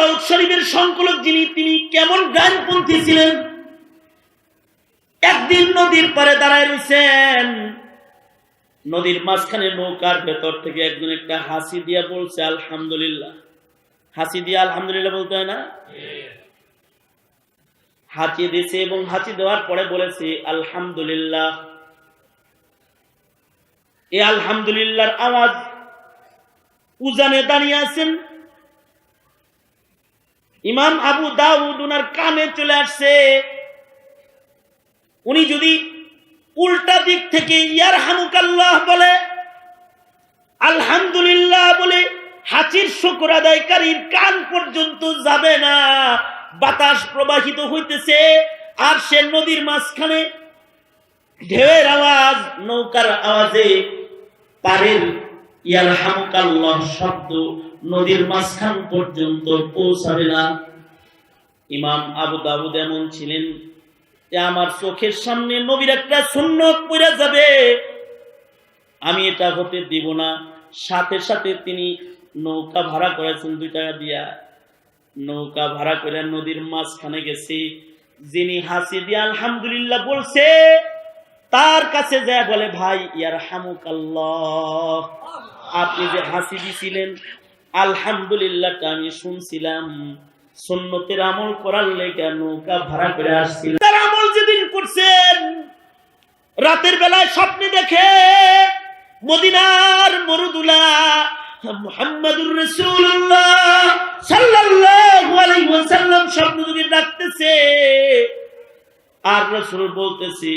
দাউদ শরীফের সংকলক যিনি, তিনি কেমন ডানপন্থী ছিলেন। একদিন নদীর পাড়ে দাঁড়ায় রয়েছেন, নদীর মাঝখানে নৌকার ভেতর থেকে একজন একটা হাসি দিয়া বলছে আলহামদুলিল্লাহ। হাসি দিয়া আলহামদুলিল্লাহ বলতে হয় না? হাঁচি দিয়েছে এবং হাঁচি দেওয়ার পরে বলেছে আলহামদুলিল্লাহ। এই আলহামদুলিল্লাহর আওয়াজ উজানে দাঁড়িয়ে আছেন ইমাম আবু দাউদ, উনার কানে চলে আসছে। উনি যদি উল্টা দিক থেকে ইয়ারহামুকাল্লাহ বলে, আলহামদুলিল্লাহ বলে, হাঁচির শুকর আদায়কারীর কান পর্যন্ত যাবে না। বাতাস প্রবাহিত হইতেছে আর সে নদীর মাঝখানে ঢেউয়ের আওয়াজ, নৌকার আওয়াজে পারের ইয়ারহামুকাল্লাহ শব্দ নদীর মাঝখান পর্যন্ত পৌঁছাবে না। ইমাম আবু দাউদ এমন ছিলেন যে আমার চোখের সামনে নবীর একটা সুন্নত পড়ে যাবে, আমি এটা হতে দিব না। সাথে সাথে তিনি নৌকা ভাড়া করেছেন 2 টাকা দিয়া। নৌকা ভাড়া করে নদীর মাঝখানে গেছি। যিনি হাসি দিয়ে আলহামদুলিল্লাহ বলছে তার কাছে যায় বলে, ভাই ইয়ারহামুকাল্লাহ, আপনি যে হাসি দিছিলেন আলহামদুলিল্লাহটা আমি শুনছিলাম, সুন্নতের আমল করার লেগে নৌকা ভাড়া করে আসছিলাম। তার আমল যেদিন করছেন, রাতের বেলায় স্বপ্নে দেখে মদিনার মরুদুলা মুহাম্মাদুর রাসূলুল্লাহ সাল্লাল্লাহু আলাইহি ওয়াসাল্লাম স্বপ্নযোগে ডাকতেছে, আর রাসূল বলতেছে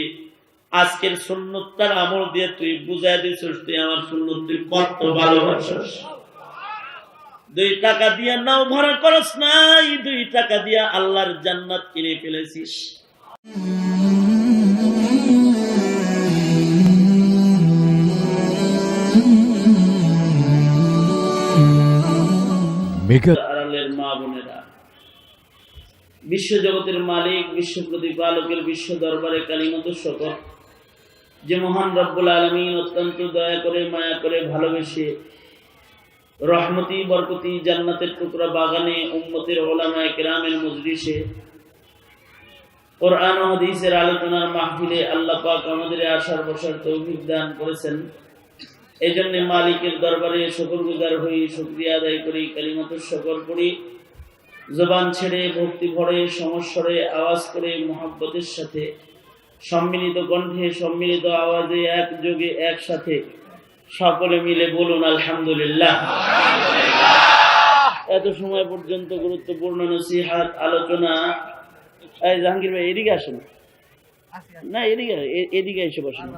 আজকের সুন্নতটার আমল দিয়ে তুই বুঝাই দিছিস তুই আমার সুন্নত তুই কত ভালোবাসিস। 2 টাকা দিয়া নাও ভাড়া করস নাই, 2 টাকা দিয়া আল্লাহর জান্নাত কিনে ফেলেছিস। মা বোনেরা, বিশ্বজগতের মালিক, বিশ্ব প্রতিপালকের বিশ্ব দরবারে কালিমত শকর যে মহান রব্বুল আলামিন অত্যন্ত দয়া করে, মায়া করে, ভালোবেসে রহমতি বরকতি জান্নাতের টুকরা বাগানে উম্মতের উলামায়ে কেরামের মজলিসে কোরআন ও হাদিসের আলোচনার মাহফিলে আল্লাহ পাক আমাদের আসার বসার তৌফিক দান করেছেন। এই জন্য মালিকের দরবারে শুকরগুজার হই, শুকরিয়া আদায় করি, কালিমাত শকর করি, জবান ছেড়ে ভক্তি ভরে সমস্বরে আওয়াজ করে মুহাব্বতের সাথে সম্মিলিত কণ্ঠে সম্মিলিত আওয়াজে একযোগে একসাথে সকলে মিলে বলুন আলহামদুলিল্লাহ। এত সময় পর্যন্ত গুরুত্বপূর্ণ নসিহত আলোচনা। এই জাহাঙ্গীর ভাই এদিকে আসেন না, এদিকে এসে বসেন।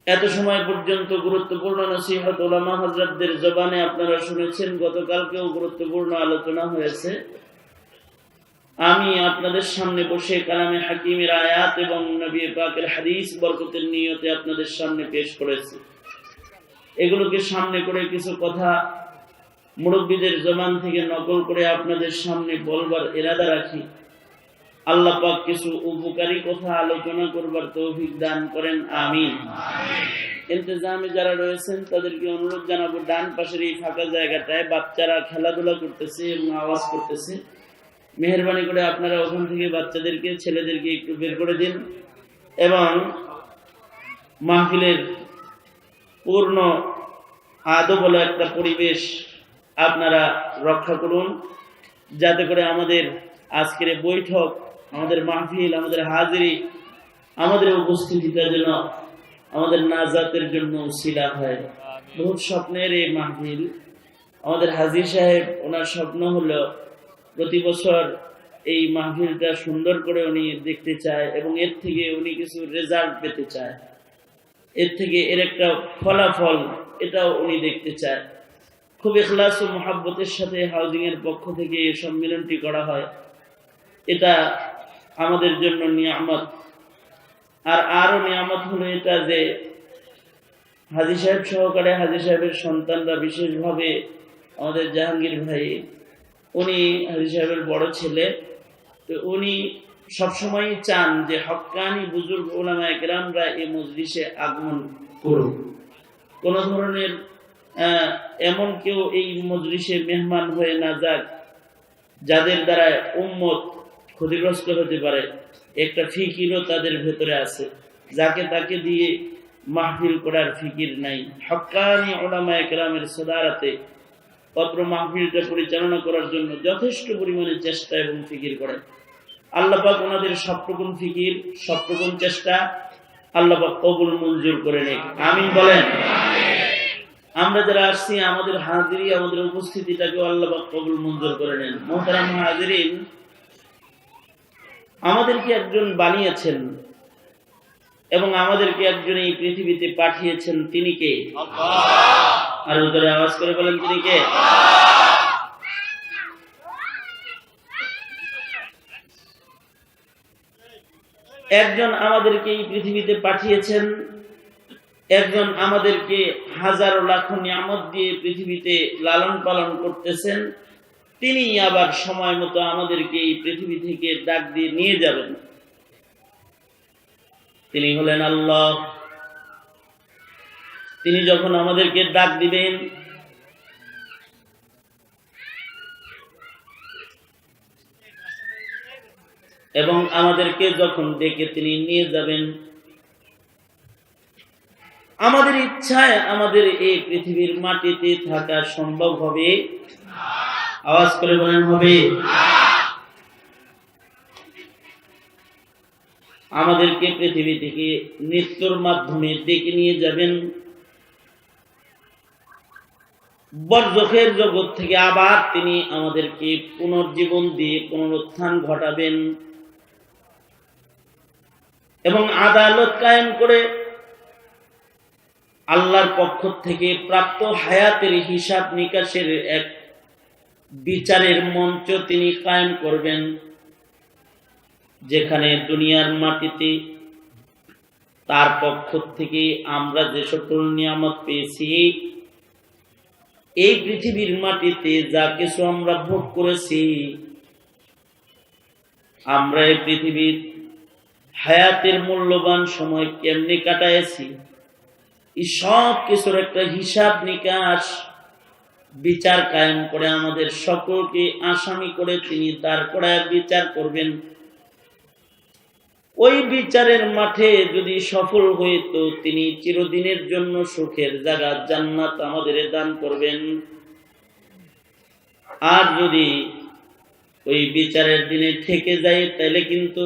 এত সময় পর্যন্ত গুরুত্বপূর্ণ নসিহত উলামা হযরতদের জবানে আপনারা শুনেছেন। গতকালকেও গুরুত্বপূর্ণ আলোচনা হয়েছে। আমি আপনাদের সামনে বসে কালামে হাকিমের আয়াত এবং নবী পাকের হাদিস বরকতের নিয়তে আপনাদের সামনে পেশ করেছি। এগুলোকে সামনে করে কিছু কথা মুরব্বীদের জবান থেকে নকল করে আপনাদের সামনে বলবার ইরাদা রাখি। আল্লাহ পাক কিছু উপকারী কথা আলোচনা করবার তৌফিক দান করেন, আমিন। ইন্তজামে যারা রয়েছেন তাদেরকে অনুরোধ জানাবো, ডান পাশের এই ফাঁকা জায়গাটায় বাচ্চারা খেলাধুলা করতেছে এবং আওয়াজ করতেছে। মেহেরবানি করে আপনারা ওখান থেকে বাচ্চাদেরকে, ছেলেদেরকে একটু বের করে দিন এবং মাহফিলের পূর্ণ আদবলা একটা পরিবেশ আপনারা রক্ষা করুন, যাতে করে আমাদের আজকের বৈঠক, আমাদের মাহফিল, আমাদের হাজিরি, আমাদের উপস্থিতিটা যেন আমাদের নাজাতের জন্য উসিলা হয়। বহুত স্বপ্নের এই মাহফিল। আমাদের হাজির সাহেব, ওনার স্বপ্ন হলো প্রতি বছর এই মাহফিলটা সুন্দর করে উনি দেখতে চায় এবং এর থেকে উনি কিছু রেজাল্ট পেতে চায়, এর থেকে এর একটা ফলাফল এটাও উনি দেখতে চায়। খুব ইখলাস ও মুহাব্বতের সাথে হাউজিং এর পক্ষ থেকে এই সম্মেলনটি করা হয়। এটা আমাদের জন্য নিয়ামত। আর আরো নিয়ামত হলো এটা যে হাজী সাহেব সহকারে হাজী সাহেবের সন্তানরা, বিশেষভাবে আমাদের জাহাঙ্গীর ভাই, উনি হাজী সাহেবের বড় ছেলে, তো উনি সবসময় চান যে হক্কানি বুজুর্গ উলামায়ে কেরামরা এই মজলিসে আগমন করুক। কোন ধরনের এমন কেউ এই মজলিসে মেহমান হয়ে না যাক যাদের দ্বারা উম্মত ক্ষতিগ্রস্ত হতে পারে। একটা ফিকিরও তাদের ভেতরে আছে, যাকে তাকে দিয়ে মাহফিল করার ফিকির নাই। হক্কানি উলামায়ে কেরামের সদারাতে পত্র মাহফিলটা পরিচালনা করার জন্য যথেষ্ট পরিমাণে চেষ্টা এবং ফিকির করেন। আল্লাহ পাক ওনাদের সবটুকুন ফিকির, সবটুকুন চেষ্টা আল্লাহ পাক কবুল মঞ্জুর করে নেন, আমিন বলেন। আমরা যারা আসছি আমাদের হাজিরি, আমাদের উপস্থিতিটাকে আল্লাহ পাক কবুল মঞ্জুর করে নেন। মুহতারাম হাজিরিন, আমাদেরকে একজন বানিয়েছেন এবং আমাদেরকে একজন এই পৃথিবীতে পাঠিয়েছেন, তিনি কে? আল্লাহ। আর উত্তরে আওয়াজ করে বলেন, তিনি কে? একজন আমাদেরকে এই পৃথিবীতে পাঠিয়েছেন, একজন আমাদেরকে হাজারো লাখো নিয়ামত দিয়ে পৃথিবীতে লালন পালন করতেছেন, তিনি আবার সময় মতো আমাদেরকে এই পৃথিবী থেকে ডাক দিয়ে নিয়ে যাবেন। তিনি হলেন আল্লাহ। তিনি যখন আমাদেরকে ডাক দিবেন, এবং আমাদেরকে যখন ডেকে তিনি নিয়ে যাবেন, আমাদের ইচ্ছায় আমাদের এই পৃথিবীর মাটিতে থাকা সম্ভব হবে? আওয়াজ করে বলেন, হবে? আমাদেরকে পৃথিবী থেকে মৃত্যুর মাধ্যমে ডেকে নিয়ে যাবেন, বরজখের জগৎ থেকে আবার তিনি আমাদেরকে পুনর্জীবন দিয়ে পুনরুত্থান ঘটাবেন এবং আদালত কায়েম করে আল্লাহর পক্ষ থেকে প্রাপ্ত হায়াতের হিসাব নিকাশের এক বিচারের মঞ্চ তিনি কায়েম করবেন, যেখানে দুনিয়ার মাটিতে তার পক্ষ থেকে আমরা যে সকল নিয়ামত পেয়েছি, এই পৃথিবীর মাটিতে যা কিছু আমরা ভোগ করেছি, আমরা এই পৃথিবীর হায়াতের মূল্যবান সময় কেমনে কাটাইছি, এই সব কিছুর একটা হিসাব নিকাশ বিচার কায়েম করে আমাদের সকলকে আসামি করে তিনি দাঁড় করায় বিচার করবেন। ওই বিচারের মাঠে যদি সফল হইতো তিনি চিরদিনের জন্য সুখের জায়গা জান্নাত আমাদের দান করবেন। আর যদি ওই বিচারের দিনে থেকে যায় তাহলে কিন্তু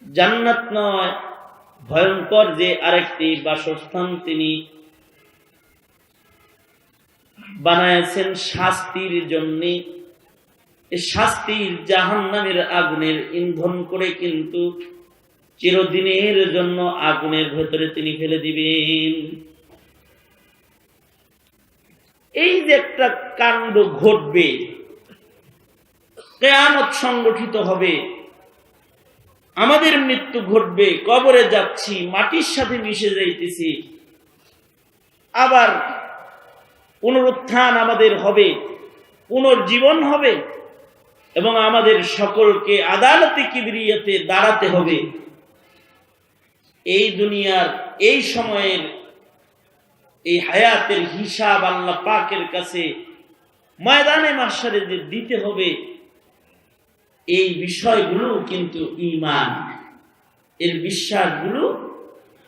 জান্নাত নয়, ভয়ঙ্কর যে আরেকটি বাসস্থান তিনি বানাইছেন শাস্তির জন্য, শাস্তির জাহান্নামের আগুনের ইন্ধন করে কিন্তু চিরদিনের জন্য আগুনের ভেতরে তিনি ফেলে দিবেন। এই যে একটা কাণ্ড ঘটবে, কিয়ামত সংগঠিত হবে, আমাদের মৃত্যু ঘটবে, কবরে যাচ্ছি, মাটির সাথে মিশে যাইতেছি, আবার পুনরুত্থান আমাদের হবে, পুনর্জীবন হবে এবং আমাদের সকলকে আদালতে কিবরিয়াতে দাঁড়াতে হবে। এই দুনিয়ার এই সময়ের এই হায়াতের হিসাব আল্লাহ পাকের কাছে ময়দানে মাহশারে যে দিতে হবে, এই বিষয়গুলো কিন্তু ঈমান, এর বিশ্বাসগুলো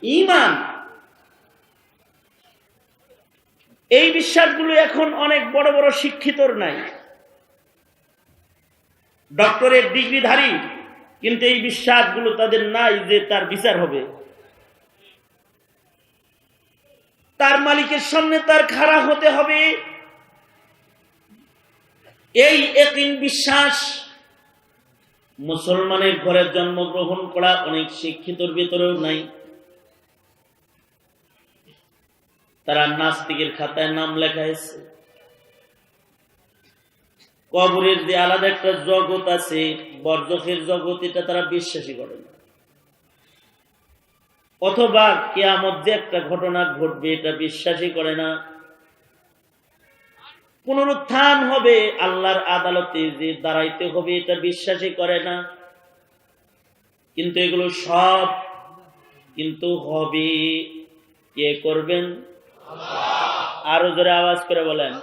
ঈমান। এই বিশ্বাসগুলো এখন অনেক বড় বড় শিক্ষিতর নাই, ডক্টরের ডিগ্রিধারী, কিন্তু এই বিশ্বাসগুলো তাদের নাই যে তার বিচার হবে, তার মালিকের সামনে তার খাড়া হতে হবে। এই ইয়াকিন বিশ্বাস মুসলমানের ঘরে জন্মগ্রহণ করা অনেক শিক্ষিতর ভেতরেও নাই। তারা নাস্তিকের খাতায় নাম লেখা হয়েছে। কবরের যে আলাদা একটা জগৎ আছে, বরজখের জগৎ, এটা তারা বিশ্বাসই করে না। অথবা কিয়ামত যে একটা ঘটনা ঘটবে এটা বিশ্বাসই করে না। পুনরুত্থান হবে, আল্লাহর আদালতে যে দাঁড়াইতে হবে, এটা বিশ্বাসই করে না। কিন্তু এগুলো সব কিন্তু হবে, কে করবেন? আরো জোরে আওয়াজ করে বলেন,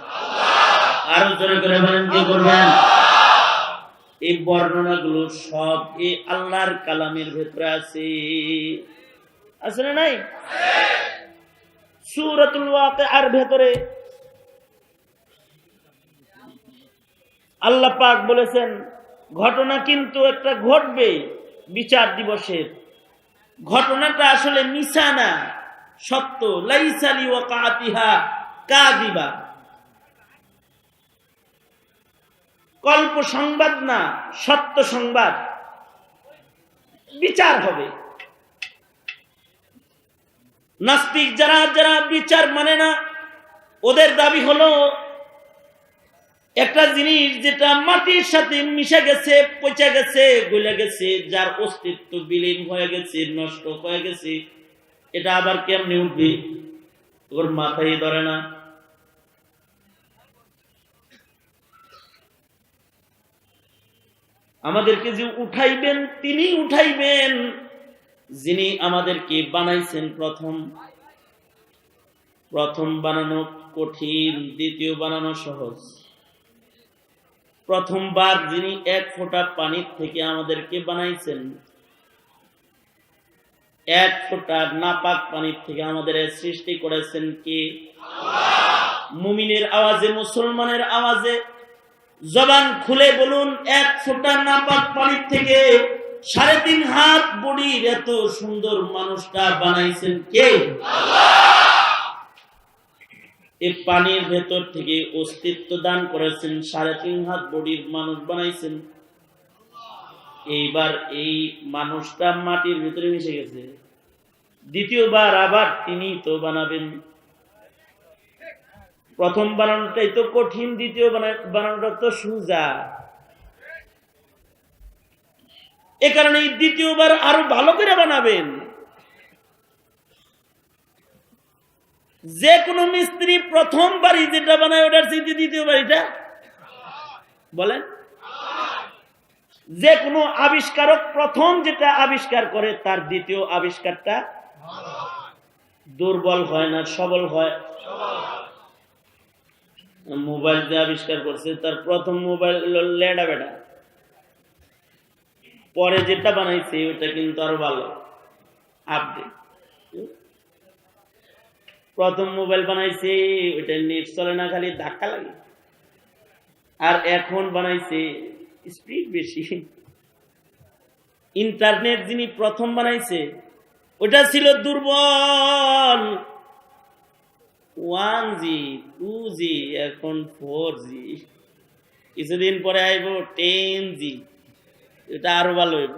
আরো জোরে করে বলেন, কি করবেন? এই বর্ণনাগুলো সব এই আল্লাহর কালামের ভেতরে আছে, আছে না নাই? সূরাতুল ওয়াকিআর ভেতরে আল্লাহ পাক বলেছেন ঘটনা কিন্তু একটা ঘটবে বিচার দিবসের। ঘটনাটা আসলে মিছা না, সত্য। লাইসা লিওয়াকাতিহা কাযিবা, কল্প সংবাদ না, সত্য সংবাদ। বিচার হবে। নাস্তিক যারা যারা বিচার মানে না, ওদের দাবি হলো একটা জিনিস যেটা মাটির সাথে মিশে গেছে, পচে গেছে, গলে গেছে, যার অস্তিত্ব বিলীন হয়ে গেছে, নষ্ট হয়ে গেছে, এটা আবার কেমনে উঠবে ওর মাথায় ধরে না। আমাদেরকে যে উঠাইবেন তিনি উঠাইবেন যিনি আমাদেরকে বানাইছেন। প্রথম বানানো কঠিন, দ্বিতীয় বানানো সহজ। প্রথমবার যিনি এক ফোঁটা পানির থেকে আমাদেরকে বানাইছেন, এক ফোঁটা নাপাক পানির থেকে আমাদের সৃষ্টি করেছেন কে? মুমিনের আওয়াজে, মুসলমানের আওয়াজে জবান খুলে বলুন, এক ফোঁটা নাপাক পানির থেকে 3.5 হাত বডির এত সুন্দর মানুষটা বানাইছেন কে? এই পানির ভেতর থেকে অস্তিত্ব দান করেছেন, 3.5 হাত বডির মানুষ বানাইছেন। এইবার এই মানুষটা মাটির ভিতরে মিশে গেছে, দ্বিতীয়বার আবার তিনি তো বানাবেন। প্রথম বানানোটাই তো কঠিন, দ্বিতীয় বানানোটা তো সোজা। এ কারণে দ্বিতীয়বার আরো ভালো করে বানাবেন। যে কোনো মিস্ত্রি প্রথম বাড়ি যেটা বানায় ওটার চেয়ে দ্বিতীয় বাড়িটা বলেন, যে কোনো আবিষ্কারক প্রথম যেটা আবিষ্কার করে তার দ্বিতীয় আবিষ্কারটা দুর্বল হয় না, সবল হয়। মোবাইল যে আবিষ্কার করছে তার প্রথম মোবাইল লেডা বেডা, পরে যেটা বানাইছে ওটা কিন্তু আরো ভালো আপডেট। প্রথম মোবাইল বানাইছে ওটা নেট চলে না, খালি ধাক্কা লাগে। আর এখন বানাইছে স্পিড বেশি। ইন্টারনেট যিনি প্রথম বানাইছে ওটা ছিল দুর্বল, 1G 2G, এখন 4G, কিছুদিন পরে আইব 10G, এটা আরো ভালো হইব।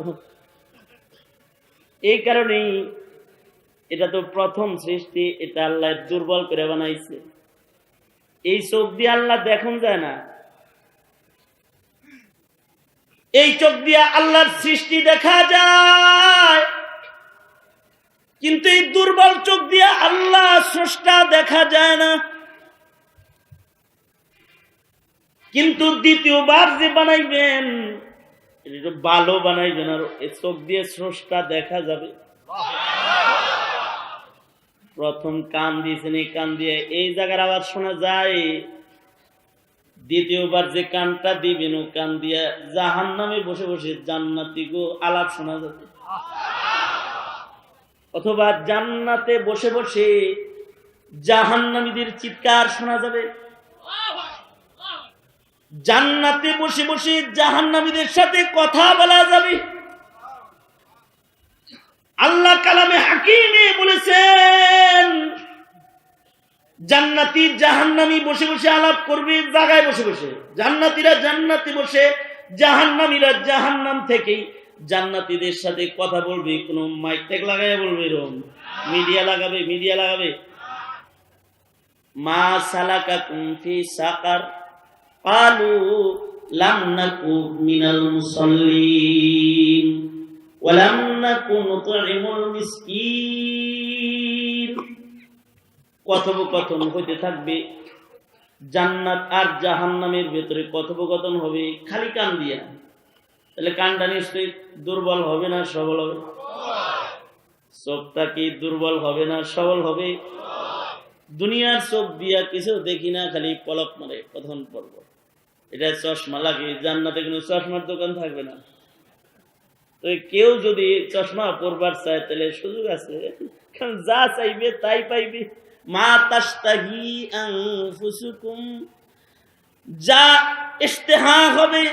এই কারণেই এটা তো প্রথম সৃষ্টি, এটা আল্লাহ দুর্বল করে বানাইছে। এই চোখ দিয়ে আল্লাহ দেখুন যায় না, এই চোখ দিয়ে আল্লাহর সৃষ্টি দেখা যায়, কিন্তু এই দুর্বল চোখ দিয়ে আল্লাহ স্রষ্টা দেখা যায় না। কিন্তু দ্বিতীয়বার যে বানাইবেন এটা ভালো বানাইবেন, আর এই চোখ দিয়ে স্রষ্টা দেখা যাবে। প্রথম কান দিয়েছেন, এই কান দিয়ে এই জায়গার আওয়াজ শোনা যায়। দ্বিতীয়বার যে কানটা দিবেন ও কান দিয়ে জাহান্নামে বসে বসে জান্নাতি গো আলাপ শোনা যাবে, অথবা জান্নাতে বসে বসে জাহান্নামীদের চিৎকার শোনা যাবে। জান্নাতে বসে বসে জাহান্নামীদের সাথে কথা বলা যাবে। আল্লাহ কালামে হাকিমে বলেছেন জান্নাতি জাহান্নামী বসে বসে আলাপ করবে, জায়গায় বসে বসে। জান্নাতীরা জান্নাতে বসে, জাহান্নামীরা জাহান্নাম থেকেই জান্নাতীদের সাথে কথা বলবে। কোনো মাইক ট্যাগ লাগাই বলবে, এরকম মিডিয়া লাগাবে। মা সালাকাকুম ফি সাকার ক্বালু লাম নাকু মিনাল মুসাল্লিন ওয়া লাম নাকু নুতঈমুল মিসকিন। কথোপকথন হইতে থাকবে, জান্নাত আর জাহান্নামের ভেতরে কথোপকথন হবে খালি কান দিয়া। তাহলে কানটা নিশ্চয়ই দুর্বল হবে না সবল হবে? চোখটা কি দুর্বল হবে না সবল হবে? দুনিয়ার চোখ দিয়া কিছু দেখি না, খালি পলক মারে কতক্ষণ পর্ব। এটা চশমা লাগে, জান্নাতে কোনো চশমার দোকান থাকবে না। তো কেউ যদি চশমা পরবার চায় তাহলে সুযোগ আছে, কারণ যা চাইবে তাই পাইবে। মা তাশতাহি আনফুসুকুম, যা ইশতেহা হবে,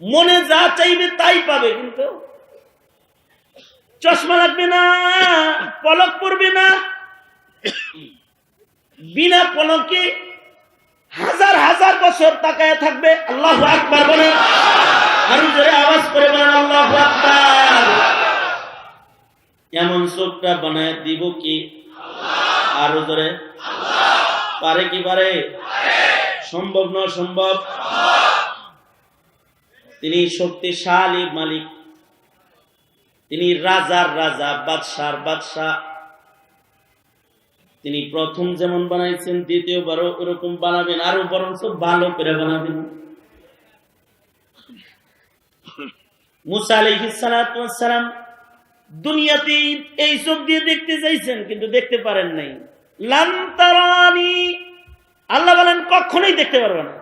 মনে যা চাইবে তাই পাবে। কিন্তু চশমা লাগবে না, পলক পড়বে না, বিনা পলকে হাজার হাজার বছর তাকায় থাকবে। আল্লাহু আকবার বলেন, আরো জোরে আওয়াজ করে বলেন আল্লাহু আকবার। এমন চোখটা বানায় দিব কি আল্লাহ, আরো জোরে আল্লাহ। পারে কি পারে? সম্ভব না সম্ভব। তিনি শক্তিশালী মালিক, তিনি রাজার রাজা, বাদশার বাদশাহ। তিনি প্রথম যেমন বানাইছেন দ্বিতীয়বারও এরকম বানাবেন, আরো বরঞ্চ ভালো করে বানাবেন। মুসা আলাইহিস সালাতু ওয়াস সালাম দুনিয়াতে এই চোখ দিয়ে দেখতে চাইছেন, কিন্তু দেখতে পারেন নাই। লান তারানি, আল্লাহ বলেন কখনোই দেখতে পারবে না।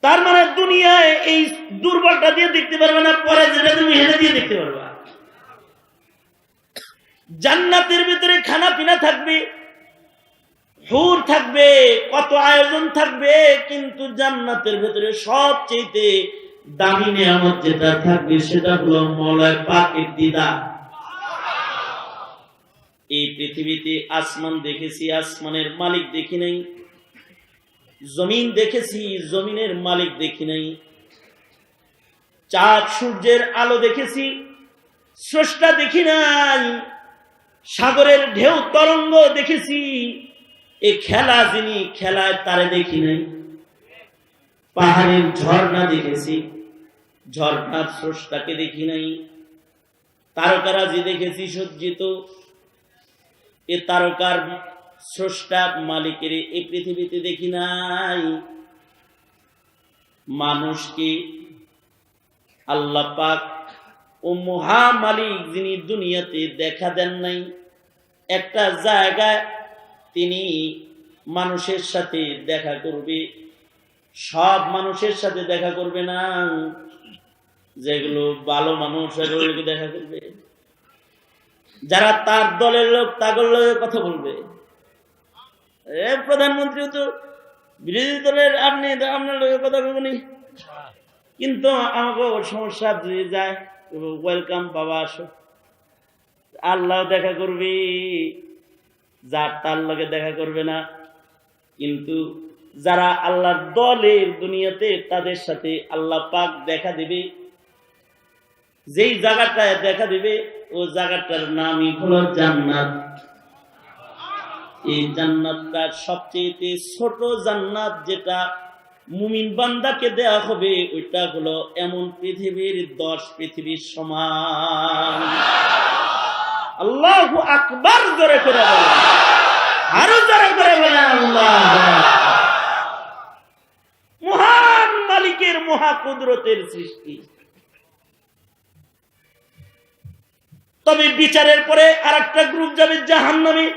তার মানে দুনিয়ায় এই দুর্বলটা দিয়ে দেখতে পারবে না, পরে যেটা তুমি হেঁটে দিয়ে দেখতে পারবে। জান্নাতের ভিতরে খানা পিনা থাকবে, হুর থাকবে, কত আয়োজন থাকবে, কিন্তু জান্নাতের ভিতরে সবচেয়ে দামি নিয়ামত যেটা থাকবে সেটা হলো মওলায়ে পাকের দিদার। এই পৃথিবীতে আসমান দেখেছি, আসমানের মালিক দেখি নাই। জমিন দেখেছি, জমিনের মালিক দেখি নাই। চাঁদ সূর্যের আলো দেখেছি, স্রষ্টা দেখি নাই। সাগরের ঢেউ তরঙ্গ দেখেছি, এই খেলা যিনি খেলায় তারে দেখি নাই। পাহাড়ের ঝর্ণা দেখেছি, ঝর্ণার স্রষ্টাকে দেখি নাই। তারকারাজি দেখেছি সজ্জিত, এ তারকার স্রষ্টা মালিকের এই পৃথিবীতে দেখি নাই। মানুষকে আল্লাহ পাক ও মহা মালিক যিনি দুনিয়াতে দেখা দেন নাই, একটা জায়গায় তিনি মানুষের সাথে দেখা করবে। সব মানুষের সাথে দেখা করবে না, যেগুলো ভালো মানুষ সেগুলোকে দেখা করবে। যারা তার দলের লোক তাদের লোকের কথা বলবে। প্রধানমন্ত্রী তো বিরোধী দলের, আপনি আপনার লোকের কথা বলবেন, কিন্তু আমাকে সমস্যা দিয়ে যায়, ওয়েলকাম বাবা আসো। আল্লাহ দেখা করবে, যার তার লগে দেখা করবে না। কিন্তু যারা আল্লাহর দলের দুনিয়াতে, তাদের সাথে আল্লাহ পাক দেখা দিবে। যেই জায়গাটায় দেখা দিবে ও জায়গাটার নামই হলো জান্নাত। এই জান্নাতটা সবচেয়ে ছোট জান্নাত, যেটা মুমিন বান্দাকে দেয়া হবে, ওইটা হলো এমন পৃথিবীর 10 পৃথিবীর সমান। আল্লাহু আকবার জোরে করে বলেন, আরো জোরে করে বলেন আল্লাহ। মহান মালিকের মহা কুদরতের সৃষ্টি। তবে বিচারের পরে আরেকটা গ্রুপ যাবে জাহান্নামে।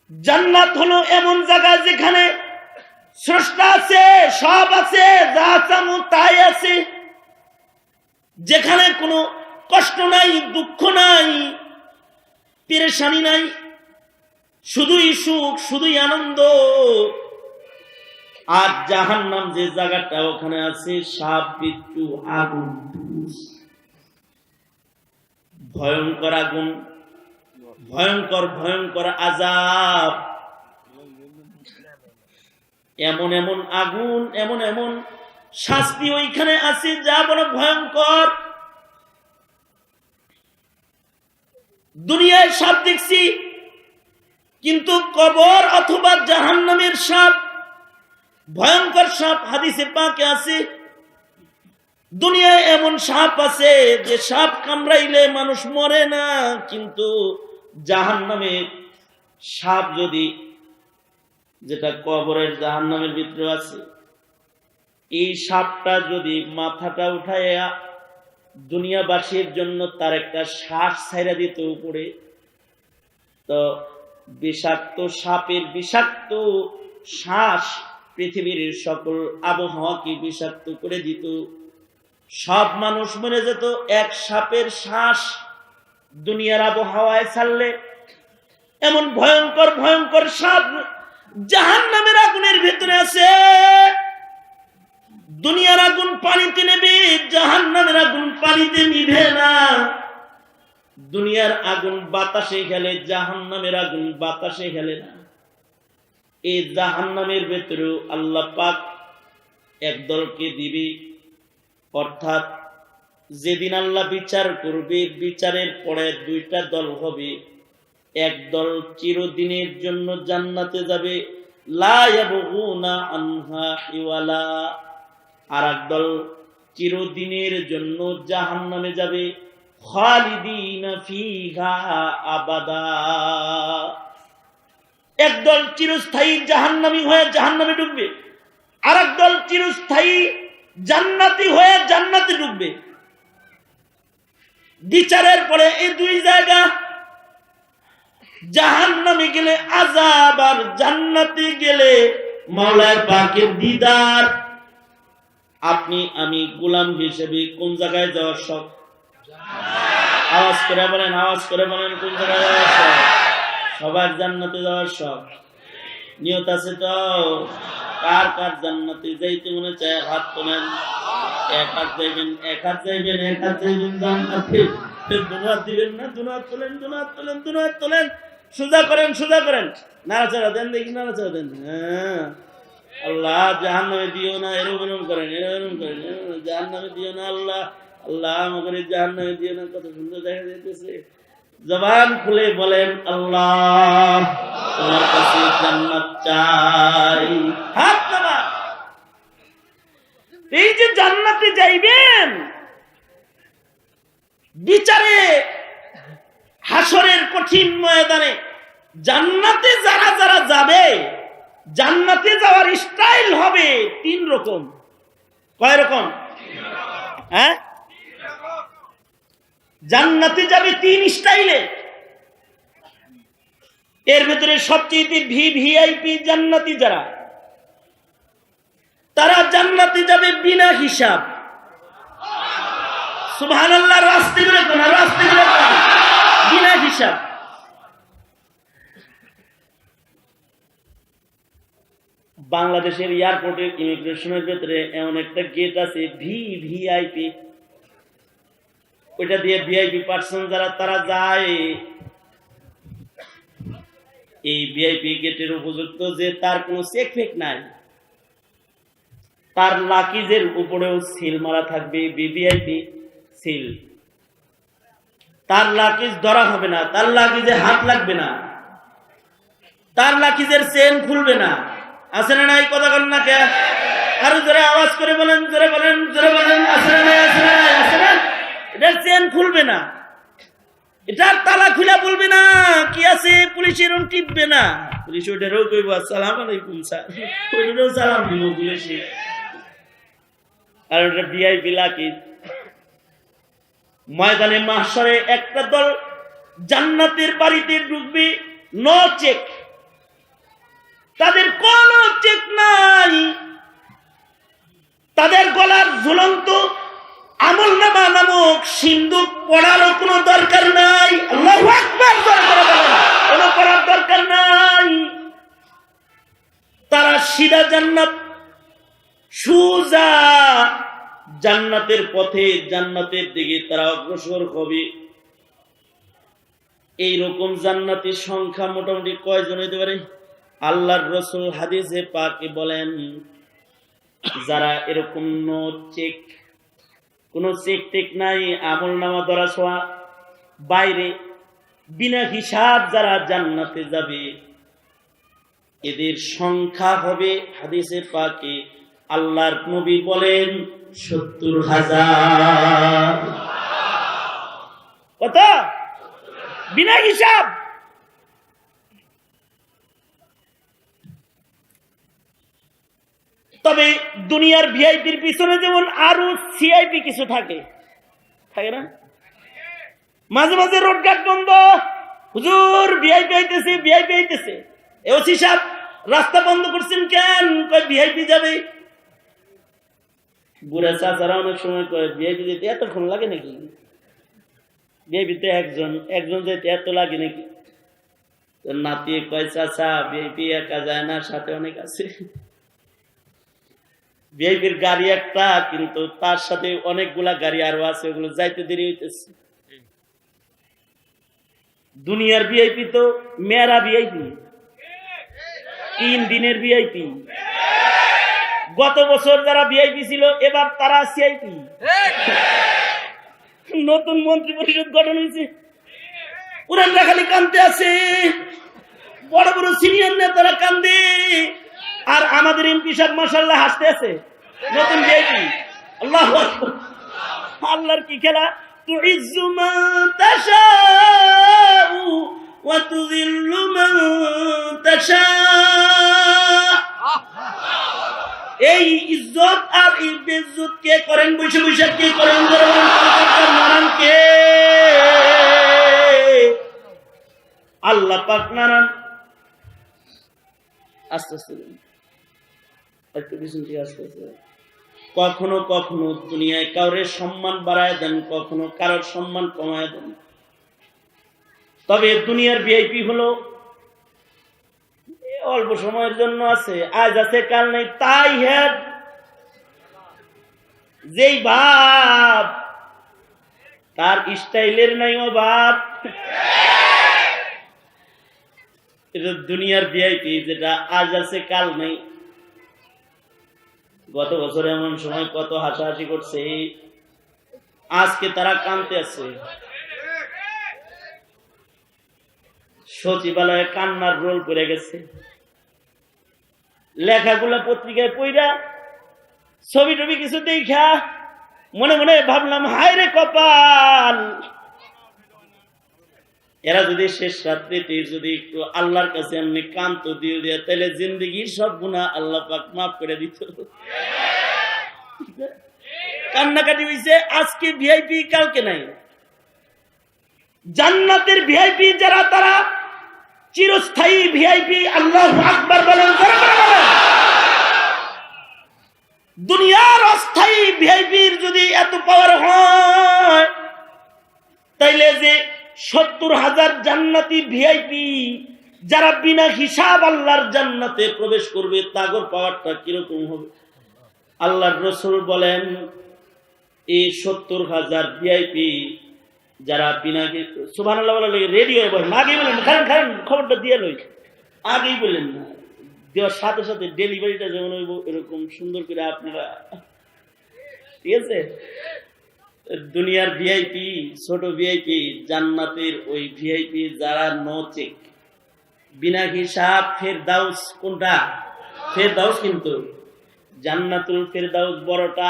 জান্নাত হলো এমন জায়গা যেখানে স্রষ্টা আছে, সব আছে, যা চামু তাই আছে, যেখানে কোনো কষ্ট নাই, দুঃখ নাই, পেরেশানি নাই, শুধুই সুখ, শুধুই আনন্দ। আর জাহান্নাম যে জায়গাটা, ওখানে আছে সাপ, বিচ্ছু, আগুন, ভয়ঙ্কর আগুন, ভয়ঙ্কর ভয়ঙ্কর আযাব। এমন এমন আগুন, এমন এমন শাস্তি ওইখানে আছে যা বড় ভয়ঙ্কর। দুনিয়ায় সাপ দেখছি, কিন্তু কবর অথবা জাহান্নামের সাপ, ভয়ঙ্কর সাপ হাদিসে পাকে আছে। দুনিয়ায় এমন সাপ আছে যে সাপ কামড়াইলে মানুষ মরে না, কিন্তু জাহান্নামে সাপ যদি, যেটা কবরের জাহান্নামের ভিতরে আছে, এই সাপটা যদি মাথাটা উঠাইয়া দুনিয়াবাসীর জন্য তার একটা শ্বাস ছাইরা দিত উপরে, তো বিষাক্ত সাপের বিষাক্ত শ্বাস পৃথিবীর সকল আবহাওয়াকে বিষাক্ত করে দিত, সব মানুষ মরে যেত এক সাপের শ্বাস দুনিয়ার আবহাওয়ায় ছাড়লে। এমন ভয়ঙ্কর ভয়ঙ্কর সাপ জাহান্নামের আগুনের ভিতরে আছে। দুনিয়ার আগুন পানিতে নেবে, জাহান্নামের আগুন পানিতে নিভে না। দুনিয়ার আগুন বাতাসে খেলে, জাহান্নামের আগুন বাতাসে খেলে না। এই জাহান্নামের ভেতরেও আল্লাহ পাক একদলকে দিবে, অর্থাৎ যেদিন আল্লাহ বিচার করবে, বিচারের পরে দুইটা দল হবে। এক দল চিরদিনের জন্য জান্নাতে যাবে, লা ইয়াবগুনা আনহা হিওয়ালা। আর এক দল চিরদিনের জন্য জাহান্নামে যাবে, খালিদিনা ফিহা আবাদা। একদল চিরস্থায়ী জাহান্নামী হয়ে জাহান্নামে ঢুকবে, আর একদল চিরস্থায়ী জান্নাতি হয়ে জান্নাতে ঢুকবে। বিচারের পরে এই দুই জায়গা, জাহান্নামে গেলে আযাব আর জান্নাতে গেলে মাওলানা পাকের দিদার। আপনি আমি গোলাম হিসেবে কোন জায়গায় যাওয়ার শখ? আওয়াজ করে বলেন, আওয়াজ করে বলেন, কোন জায়গায় যাওয়ার শখ? সবার জান্নাতে যাওয়ার শখ। নিয়ত আছে তো? কার কার জান্নাতে যাইতে মনে চায় হাত তোলেন। এক হাত যাইবেন, এক হাত যাইবেন, এক হাত যাইবেন জান্নাতে। দুনাত দিবেন না, দুনাত তোলেন, দুনাত তোলেন, দুনাত তোলেন। সোজা করেন, সোজা করেন, নাড়াচাড়া দেন, দেখি নাড়াচাড়া দেন। হ্যাঁ, আল্লাহ জাহান্নামে দিও না, এরকম করেন, এরকম করেন, জাহান্নামে দিও না আল্লাহ, আল্লাহ আমাকে জাহান্নামে দিও না। কত সুন্দর দেখা যাইতেছে। জবান খুলে বলেন, আল্লাহ তোমার কাছে জান্নাত চাই। হাত নামা। এই যে জান্নাতে যাইবেন, বিচারে হাসরের কঠিন ময়দানে জান্নাতে যারা যারা যাবে, জান্নাতে যাওয়ার স্টাইল হবে তিন রকম। কয় রকম? হ্যাঁ, জান্নাতে যাবে তিন স্টাইলে। এর ভিতরে সবচেয়ে ভিভিআইপি জান্নাতি যারা, তারা জান্নাতে যাবে বিনা হিসাব। সুবহানাল্লাহ। রাস্তে করে কোন, রাস্তে করে কোন, বিনা হিসাব। বাংলাদেশের এয়ারপোর্টের ইমিগ্রেশনের ভেতরে এমন একটা গেট আছে ভিভিআইপি, ওইটা দিয়ে ভিআইপি পার্সন যারা তারা যায়। এই ভিআইপি গেটের উপযুক্ত যে তার কোনো চেক ফেক নাই, তার লাকিজের উপরেও সিল মারা থাকবে ভিভিআইপি সিল। তার লাকিজ ধরা হবে না, তার লাকিজে হাত লাগবে না, তার লাকিজের চেন খুলবে না। আছে না নাই? কথা বলেন না কে? আরো জোরে আওয়াজ করে বলেন, জোরে বলেন, জোরে বলেন। আছে না নাই? আছে না নাই? আছে না? এটার চেন খুলবে না, এটার তালা খুলে বলবে না কি আছে, পুলিশের টিপবে না। পুলিশ ওইটারও কইব আসসালামু আলাইকুম স্যার, ওইটারও সালাম দিব পুলিশে। আর ওটা ভিআইপি লাকিজ। ময়দানে মাহশরে একটা দল জান্নাতের বাড়িতে ঢুকবে, নো চেক। তাদের কোনো চেক নাই, তাদের গলার ঝুলন্ত আমলনামা নামক সিন্দুক পড়ারও কোনো দরকার নাই। আল্লাহু আকবার। কোনো পড়ার দরকার নাই। তারা সিধা জান্নাত, সোজা জান্নাতের পথে, জান্নাতের দিকে তারা অগ্রসর হবে। এইরকম জান্নাতের সংখ্যা মোটামুটি কয়জন হইতে পারে? আল্লাহর রাসূল হাদিসে পাকে বলেন, যারা এরকম নো চেক, কোনো চেক টেক নাই, আমল নামা ধরা ছোঁয়া বাইরে, বিনা হিসাব যারা জান্নাতে যাবে, এদের সংখ্যা হবে হাদিসে পাকে আল্লাহর নবী বলেন ৭০,০০০। কত? বিনা হিসাব। তবে দুনিয়ার ভিআইপির পিছনে যেমন আরো সিআইপি কিছু থাকে, থাকে না? মাঝে মাঝে রোড ঘাট বন্ধ, হুজুর ভিআইপি আইতেছে, ভিআইপি আইতেছে। ওসি সাহেব রাস্তা বন্ধ করছেন কেন? কয় ভিআইপি যাবে। বুড়া চাচারা অনেক সময় কয় ভিআইপি যেতে এতক্ষণ লাগে নাকি? ভিআইপিতে একজন যেতে এত লাগে নাকি? নাতি কয় চাচা ভিআইপি একা যায় না, সাথে অনেক আছে। ভিআইপির গাড়ি একটা, কিন্তু তার সাথে অনেকগুলা গাড়ি আরো আছে, ওগুলো যাইতে দেরি হইতেছে। দুনিয়ার ভিআইপি তো মেরা ভিআইপি, 3 দিনের ভিআইপি। গত বছর যারা ভিআইপি ছিল এবার তারা সিআইপি। নতুন মন্ত্রী পরিষদ গঠন হয়েছে, পুরানরা খালি কান্দতে আছে, বড় বড় সিনিয়র নেতারা কান্দে, আর আমাদের এমপি সাহেব মাশাআল্লাহ হাসতে আছে। নতুন ভিআইপি। আল্লাহু আকবার। আল্লাহর কি খেলা! তুইজ্জু মান তাশাউ ওয়া তুযিল্লু মান তাশা। এই ইজ্জত আর এই বেইজ্জত কে করেন? বসে বসে কে করেন? নারায়ণ কে? আল্লাহ পাক নারায়ণ। আস্তে আস্তে একটু পিছন থেকে আস্তে আস্তে। কখনো কখনো দুনিয়ায় কারোর সম্মান বাড়ায় দেন, কখনো কারোর সম্মান কমায় দেন। তবে দুনিয়ার ভিআইপি হলো অল্প সময়ের জন্য আছে, আজ আছে কাল নেই। তাই হ্যাঁ, যেই ভাব তার স্টাইলের নাই অভাব। এটা দুনিয়ার ভিআইপি, যেটা আজ আছে কাল নেই। গত বছর এমন সময় কত হাসাহাসি করছে, আজকে তারা কাঁদতে আছে। সচিবালয়ে কান্নার রোল পড়ে গেছে। লেখাগুলা পত্রিকায় পড়া, ছবি টবি কিছু দেখা মনে মনে ভাবলাম, হায় রে কপাল, এরা যদি শেষ রাত্রিতে যদি একটু আল্লাহর কাছে এমনি কান্ত দিয়ে দেয়, তাহলে জিন্দগির সব গুনাহ আল্লাহ পাক মাফ করে দিত। কান্নাকাটি হইছে। আজকে ভিআইপি, কালকে নাই। জান্নাতের ভিআইপি যারা, তারা চিরস্থায়ী ভিআইপি। আল্লাহু আকবার বলেন। দুনিয়ার অস্থায়ী ভিআইপির যদি এত পাওয়ার হয়, তাইলে যে 70,000 জান্নাতি ভিআইপি যারা বিনা হিসাব আল্লাহর জান্নাতে প্রবেশ করবে, তাগর পাওয়ারটা কিরকম হবে? আল্লাহর রাসূল বলেন, এই 70,000 ভিআইপি যারা বিনা, সুবহানাল্লাহ বলে রেডিও বলেন, আগেই বলেন, খান খবরটা দিয়ে লই, আগেই বলেন না, দেওয়ার সাথে সাথে ডেলিভারিটা যেমন হইব এরকম সুন্দর করে আপনারা, ঠিক আছে? দুনিয়ার ভিআইপি, ছোট ভিআইপি, জান্নাতের ওই ভিআইপি যারা নো চেক, বিনা হিসাব। ফেরদাউস কোনটা? ফেরদাউস, কিন্তু জান্নাতুল ফেরদাউস বড়টা।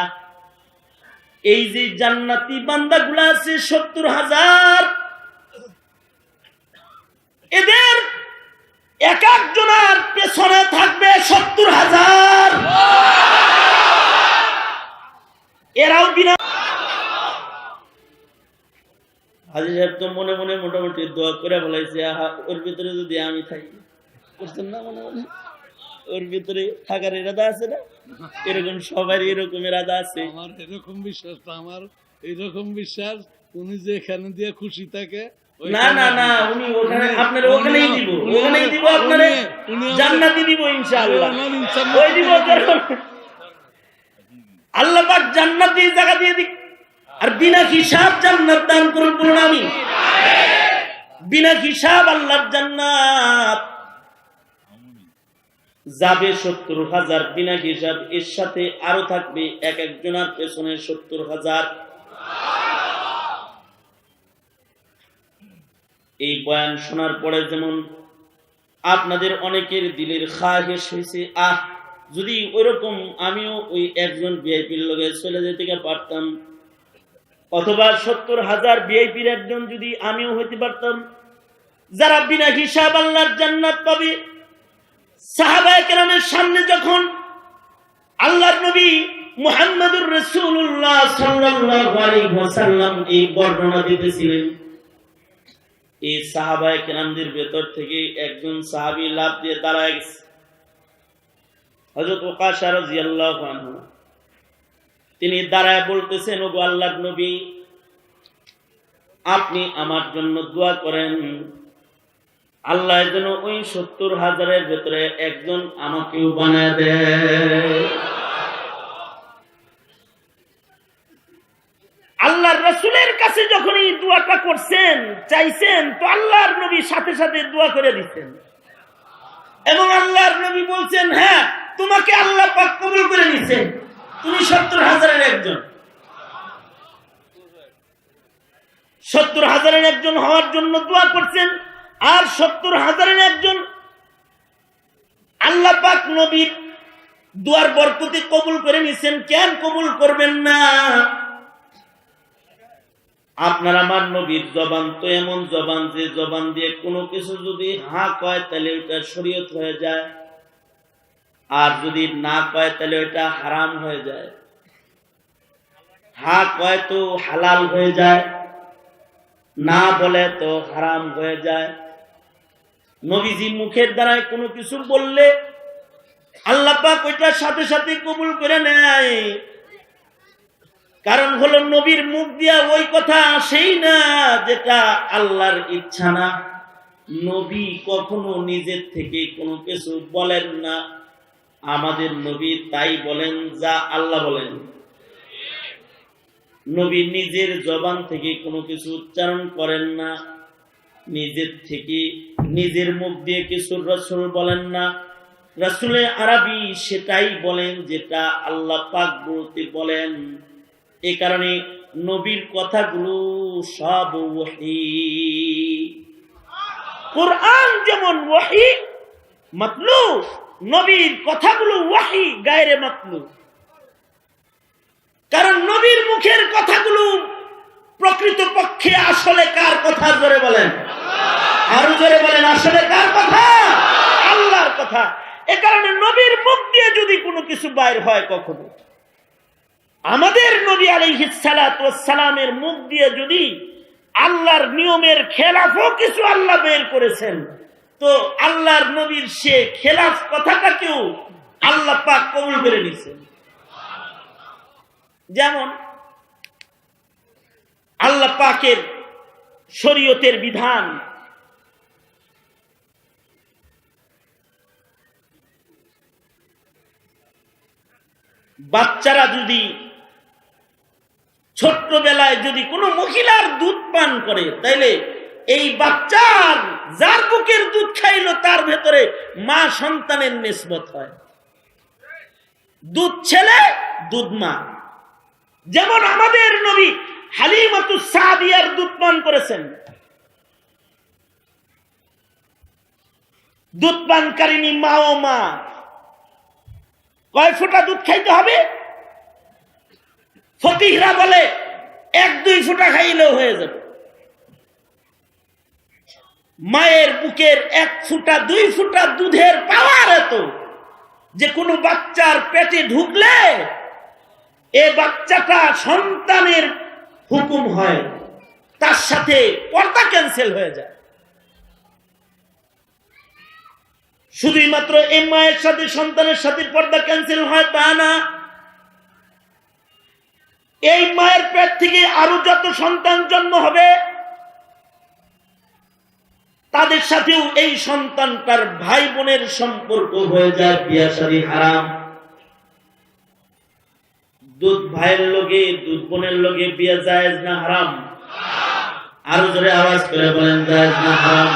এই যে জান্নাতি বান্দাগুলা আছে 70,000, এদের এক একজনের পেছনে থাকবে 70,000। এরাও বিনা। হাজী সাহেব তো মনে মনে মোটামুটি দোয়া করে বলাইছে, ওর ভিতরে যদি আমি থাকি, বুঝতেন না, মনে মনে ওর ভিতরে থাকার ইরাদা আছে না? এরকম সবার এরকম ইরাদা আছে। আমার এরকম বিশ্বাস, আমার এরকম বিশ্বাস, উনি যে এখানে দিয়ে খুশি থাকে। না না না, উনি ওখানে, আপনার ওখানেই দিব, ওখানেই দিব, আপনারে জান্নাতি দিব ইনশাআল্লাহ। ওই দিব, আল্লাহ পাক জান্নাতি জায়গা দিয়ে দিক। আর বিনা হিসাব জান্নাত দান করুন, বলুন আমি। বিনা হিসাব আল্লাহর জান্নাত যাবে 70,000 বিনা হিসাব। এর সাথে আরো থাকবে এক একজনের পেছনে 70,000। এই বয়ান শোনার পরে যেমন আপনাদের অনেকের দিলের খাহেশ হয়েছে, যদি ওইরকম আমিও ওই একজন ভিআইপির লগে চলে যেতে পারতাম, অথবা 70,000 ভিআইপির একজন যদি আমিও হইতে পারতাম, যারা বিনা হিসাব আল্লাহর জান্নাত পাবে। সাহাবায়ে কেরামের সামনে যখন আল্লাহর নবী মুহাম্মদুর রাসূলুল্লাহ সাল্লাল্লাহু আলাইহি ওয়াসাল্লাম এই বর্ণনা দিতেছিলেন, এই সাহাবায়ে কেরামদের ভেতর থেকে একজন সাহাবী লাফ দিয়ে দাঁড়ায় গেছে, হযরত ওকাশা রাদিয়াল্লাহু আনহু। তিনি দাঁড়ায় বলতেছেন, ওগো আল্লাহর নবী, আপনি আমার জন্য দোয়া করেন, আল্লাহ যেন ওই 70,000-এর ভেতরে একজন আমাকেও বানায় দেয়। আল্লাহর রাসূলের কাছে যখন এই দোয়াটা করছেন, চাইছেন, তো আল্লাহর নবী সাথে সাথে দোয়া করে দিচ্ছেন। এবং আল্লাহর নবী বলছেন, হ্যাঁ, তোমাকে আল্লাহ পাক কবুল করে নিছেন, তুমি 70,000-এর একজন। 70,000-এর একজন হওয়ার জন্য দোয়া করছেন, আর 70,000-এর একজন আল্লাহ পাক নবীর দোয়ার বরকতে কবুল করে নিছেন। কেন কবুল করবেন না? আপনার আমার নবীর জবান তো এমন জবান, যে জবান দিয়ে কোনো কিছু যদি হ্যাঁ কয় তাহলে ওটা শরীয়ত হয়ে যায়, আর যদি না কয় তাহলে ওটা হারাম হয়ে যায়। হ্যাঁ কয় তো হালাল হয়ে যায়, না বলে তো হারাম হয়ে যায়। নবীজি মুখের দ্বারায় কোনো কিছু বললে আল্লাহ পাক ওইটার সাথে সাথে কবুল করে নেয়। কারণ হলো নবীর মুখ দিয়া ওই কথা আসেই না যেটা আল্লাহর ইচ্ছা না। নবী কখনো নিজের থেকে কোনো কিছু বলেন না, আমাদের নবী তাই বলেন যা আল্লাহ বলেন। নবী নিজের জবান থেকে কোনো কিছু উচ্চারণ করেন না, নিজের থেকে নিজের মুখ দিয়ে কিছু রাসূল বলেন না। রাসূলে আরবি সেটাই বলেন যেটা আল্লাহ পাক বলতে বলেন। এই কারণে নবীর কথাগুলো সব ওহী। কুরআন যেমন ওহী মাতলু, নবীর কথাগুলো ওহী গায়রে মাতলু। কারণ নবীর মুখের কথাগুলো প্রকৃতপক্ষে আসলে কার কথা? জোরে বলেন, আরো জোরে বলেন, আসলে কার কথা? আল্লাহর কথা। এ কারণে নবীর মুখ দিয়ে যদি কোনো কিছু বাইর হয়, কখনো আমাদের নবী আলাইহিস সালাতু ওয়াস সালামের মুখ দিয়ে যদি আল্লাহর নিয়মের খেলাফও কিছু আল্লাহ বের করেছেন, তো আল্লাহর নবীর সে খেলাফ কথাটাকেও আল্লাহ পাক কবুল করে নিয়েছেন। যেমন আল্লাহ পাকের শরীয়তের বিধান, বাচ্চারা যদি ছোট্টবেলায় যদি কোনো মহিলার দুধ পান করে, তাইলে এই বাচ্চার যার বুকের দুধ খাইলো তার ভেতরে মা সন্তানের নিসবত হয়। দুধ ছেলে, দুধ মা। যেমন আমাদের নবী হালিমাতুস সাদিয়ার দুধ পান করেছেন। দুধ পানকারিনী মা ও মা, কয় ফোঁটা দুধ খাইতে হবে? ফকিহরা বলে 1-2 ফোঁটা খাইলেও হয়ে যাবে। মায়ের বুকের 1 ফোঁটা 2 ফোঁটা দুধের পাওয়ার এত যে কোনো বাচ্চার পেটে ঢুকলে এ বাচ্চাটা সন্তানের হুকুম হয়, তার সাথে পর্দা ক্যান্সেল হয়ে যায়। শুধুই মাত্র এই মায়ের সাথে সন্তানের সাথে পর্দা ক্যান্সেল হয় তা না, এই মায়ের পেট থেকে আরো যত সন্তান জন্ম হবে তাদের সাথেও এই সন্তানটার ভাই বোনের সম্পর্ক হয়ে যায়, বিয়া শাদী হারাম। দুধ ভাইয়ের লগে দুধ বোনের লগে বিয়া জায়েজ না হারাম? আরো জোরে আওয়াজ করে বলেন, জায়েজ না হারাম?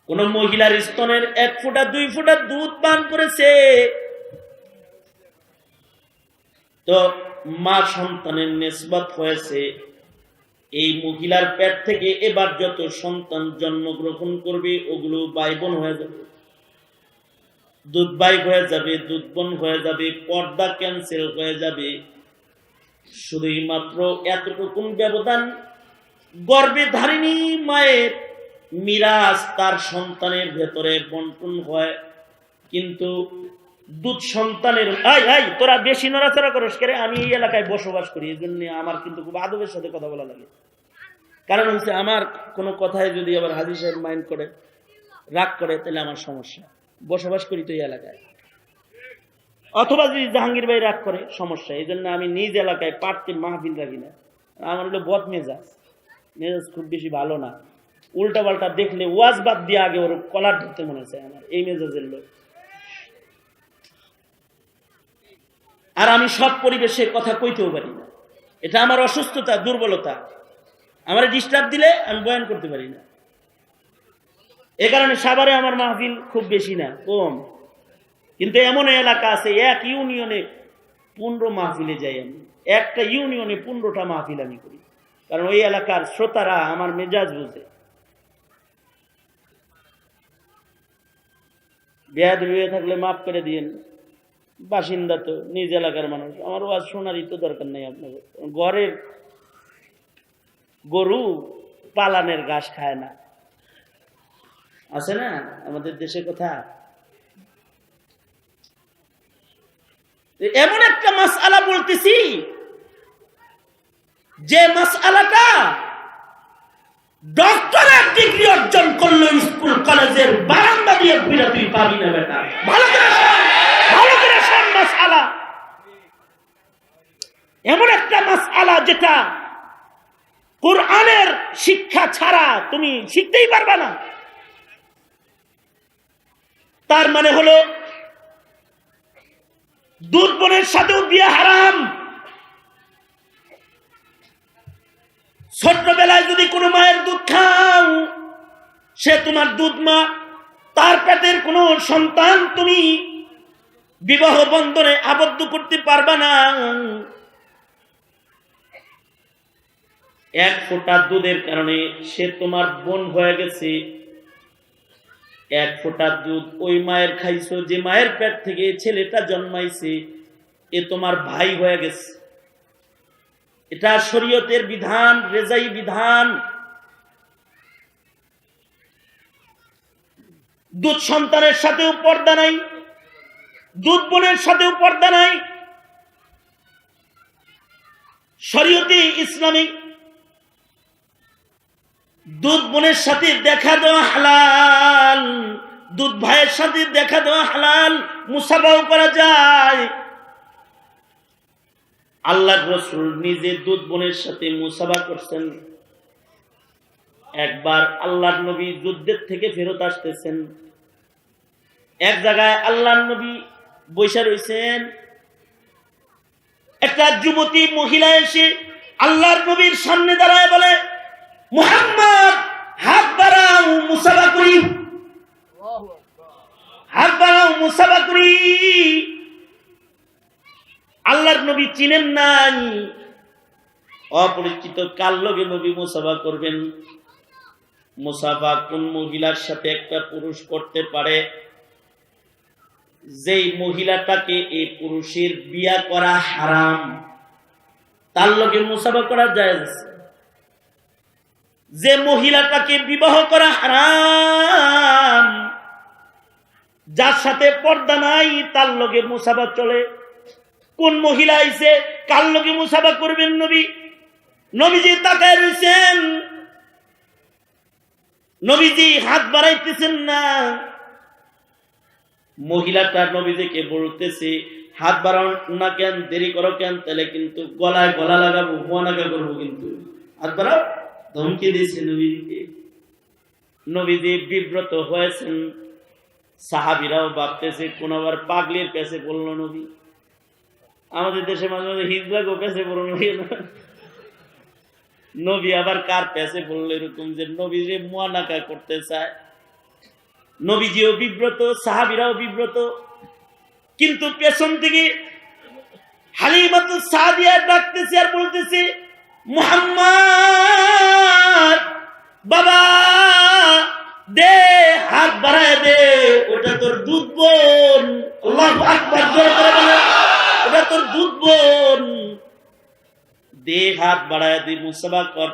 কোন মহিলার স্তনের 1 ফোঁটা 2 ফোঁটা দুধ পান করেছে, তো মা সন্তানের নিসবত হয়েছে। এই মহিলার পেট থেকে এবার যত সন্তান জন্মগ্রহণ করবে ওগুলো ভাই বোন হয়ে যাবে, দুধ ভাই হয়ে যাবে, দুধ বোন হয়ে যাবে, পর্দা ক্যান্সেল হয়ে যাবে। শুধুই মাত্র এতটুকুন ব্যবধান, গর্ভে ধারিণী মায়ের মিরাজ তার সন্তানের ভেতরে বন্টন হয়, কিন্তু দুধ সন্তানের তোরা বেশি নড়াচড়া করিস করে, আমি এই এলাকায় বসবাস করি, এই জন্য আমার কিন্তু খুব আদবের সাথে কথা বলা লাগে। কারণ হচ্ছে আমার কোনো কথায় যদি আবার হাজী সাহেব মাইন্ড করে, রাগ করে, তাহলে আমার সমস্যা। বসবাস করি তো এই এলাকায়, অথবা যদি জাহাঙ্গীর ভাই রাগ করে সমস্যা। এই জন্য আমি নিজ এলাকায় পার্টির মাহফিল রাখি না। আমার হলো বদ মেজাজ, মেজাজ খুব বেশি ভালো না। উল্টা পাল্টা দেখলে ওয়াজ বাদ দিয়ে আগে ওর কলার ধরতে মনে চায় আমার, এই মেজাজের লোক। আর আমি সব পরিবেশে কথা কইতেও পারি না, এটা আমার অসুস্থতা, দুর্বলতা। আমার ডিস্টার্ব দিলে আমি বয়ান করতে পারি না। এ কারণে সাভারে আমার মাহফিল খুব বেশি না, কম। কিন্তু এমন এলাকা আছে এক ইউনিয়নে 15 মাহফিলে যাই আমি, একটা ইউনিয়নে 15টা মাহফিল আমি করি। কারণ ওই এলাকার শ্রোতারা আমার মেজাজ বুঝে। বেয়াদবি হয়ে থাকলে মাফ করে দিয়েন, বাসিন্দা তো, নিজ এলাকার মানুষ। আমার ওয়াজ শোনারই তো দরকার নেই আপনাদের। ঘরের গরু পালানের ঘাস খায় না, আছে না আমাদের দেশে কথা। এমন একটা মাসআলা বলতেছি যে মাসআলাটা ডক্টরেট ডিগ্রি অর্জন করলো স্কুল কলেজের বারান্দা দিয়ে ঘুরে তুই পাবি না বেটা। ভালো করে শোন মাসআলা। এমন একটা মাসআলা যেটা কোরআনের শিক্ষা ছাড়া তুমি শিখতেই পারবা না। তার মানে হলো দুধ বোনের সাথেও বিয়ে হারাম। ছোট্টবেলায় যদি কোনো মায়ের দুধ খাও, সে তোমার দুধ মা। তার পেটের কোনো সন্তান তুমি বিবাহ বন্ধনে আবদ্ধ করতে পারবা না। এক ফোঁটা দুধের কারণে সে তোমার বোন হয়ে গেছে। এক ফোঁটা দুধ ওই মায়ের খাইছো, যে মায়ের পেট থেকে ছেলেটা জন্মাইছে, এ তোমার ভাই হয়ে গেছে। এটা শরীয়তের বিধান, রেজাই বিধান। দুধ সন্তানের সাথেও পর্দা নাই, দুধ বোনের সাথেও পর্দা নাই। শরীয়তে ইসলামী দুধ বোনের সাথে দেখা দেওয়া হালাল, দুধ ভাইয়ের সাথে দেখা দেওয়া হালাল, মুসাফাও করা যায়। আল্লাহর রাসূল নিজে দুধ বোনের সাথে মুসাফা করছেন। একবার আল্লাহর নবী যুদ্ধের থেকে ফেরত আসতেছেন, এক জায়গায় আল্লাহর নবী বসে রয়েছেন। একটা যুবতী মহিলা এসে আল্লাহর নবীর সামনে দাঁড়ায় বলে, মুহাম্মদ হাত বাড়াও মুসাফা করি, হাত বাড়াও মুসাফা করি। আল্লাহর নবী চিনেন নাই, অপরিচিত কার লগে নবী মুসাফা করবেন। মুসাফা কোন মহিলার সাথে একটা পুরুষ করতে পারে যেই মহিলাটাকে এই পুরুষের বিয়া করা হারাম, তার লগে মুসাফা করা জায়েজ। যে মহিলাটাকে বিবাহ করা হারাম, যার সাথে পর্দা নাই, তার লগে মুসাফা চলে। কোন মহিলা আইছে, কার লগে মুসাফা করবেন নবী? নবীজি তাকায় রয়েছেন, নবীজি হাত বাড়াইতেছেন না। মহিলাটা নবীজিকে বলতেছে, হাত বাড়াও না কেন, দেরি করো কেন, তাহলে কিন্তু গলায় গলা লাগাবো, হুয়ানাকা করবো। কিন্তু হাত বাড়াও, ধমকি দিয়েছে নবীজিকে। নবীজি বিব্রত হয়েছেন। সাহাবীরাও ভাবতেছে কোন আবার পাগলির পেছে বললো নবী। আমাদের দেশে মাঝে মাঝে হিজলাগো পেছে বলল নবী, আবার কার পেছে বললো এরকম যে নবীজি মুয়ানাকা করতে চায়। নবীজিও বিব্রত, সাহাবীরাও বিব্রত। কিন্তু পেছন থেকে হালিমাতুস সাদিয়া ডাকতেছে আর বলতেছে, মুহাম্মদ বাবা দে, হাত বাড়ায় দে, ওটা তোর দুধ বোন। আল্লাহু আকবার, জোরে করে বলো, ওটা তোর দুধ বোন। দে, হাত বাড়ায় দে, মুসাফা কর।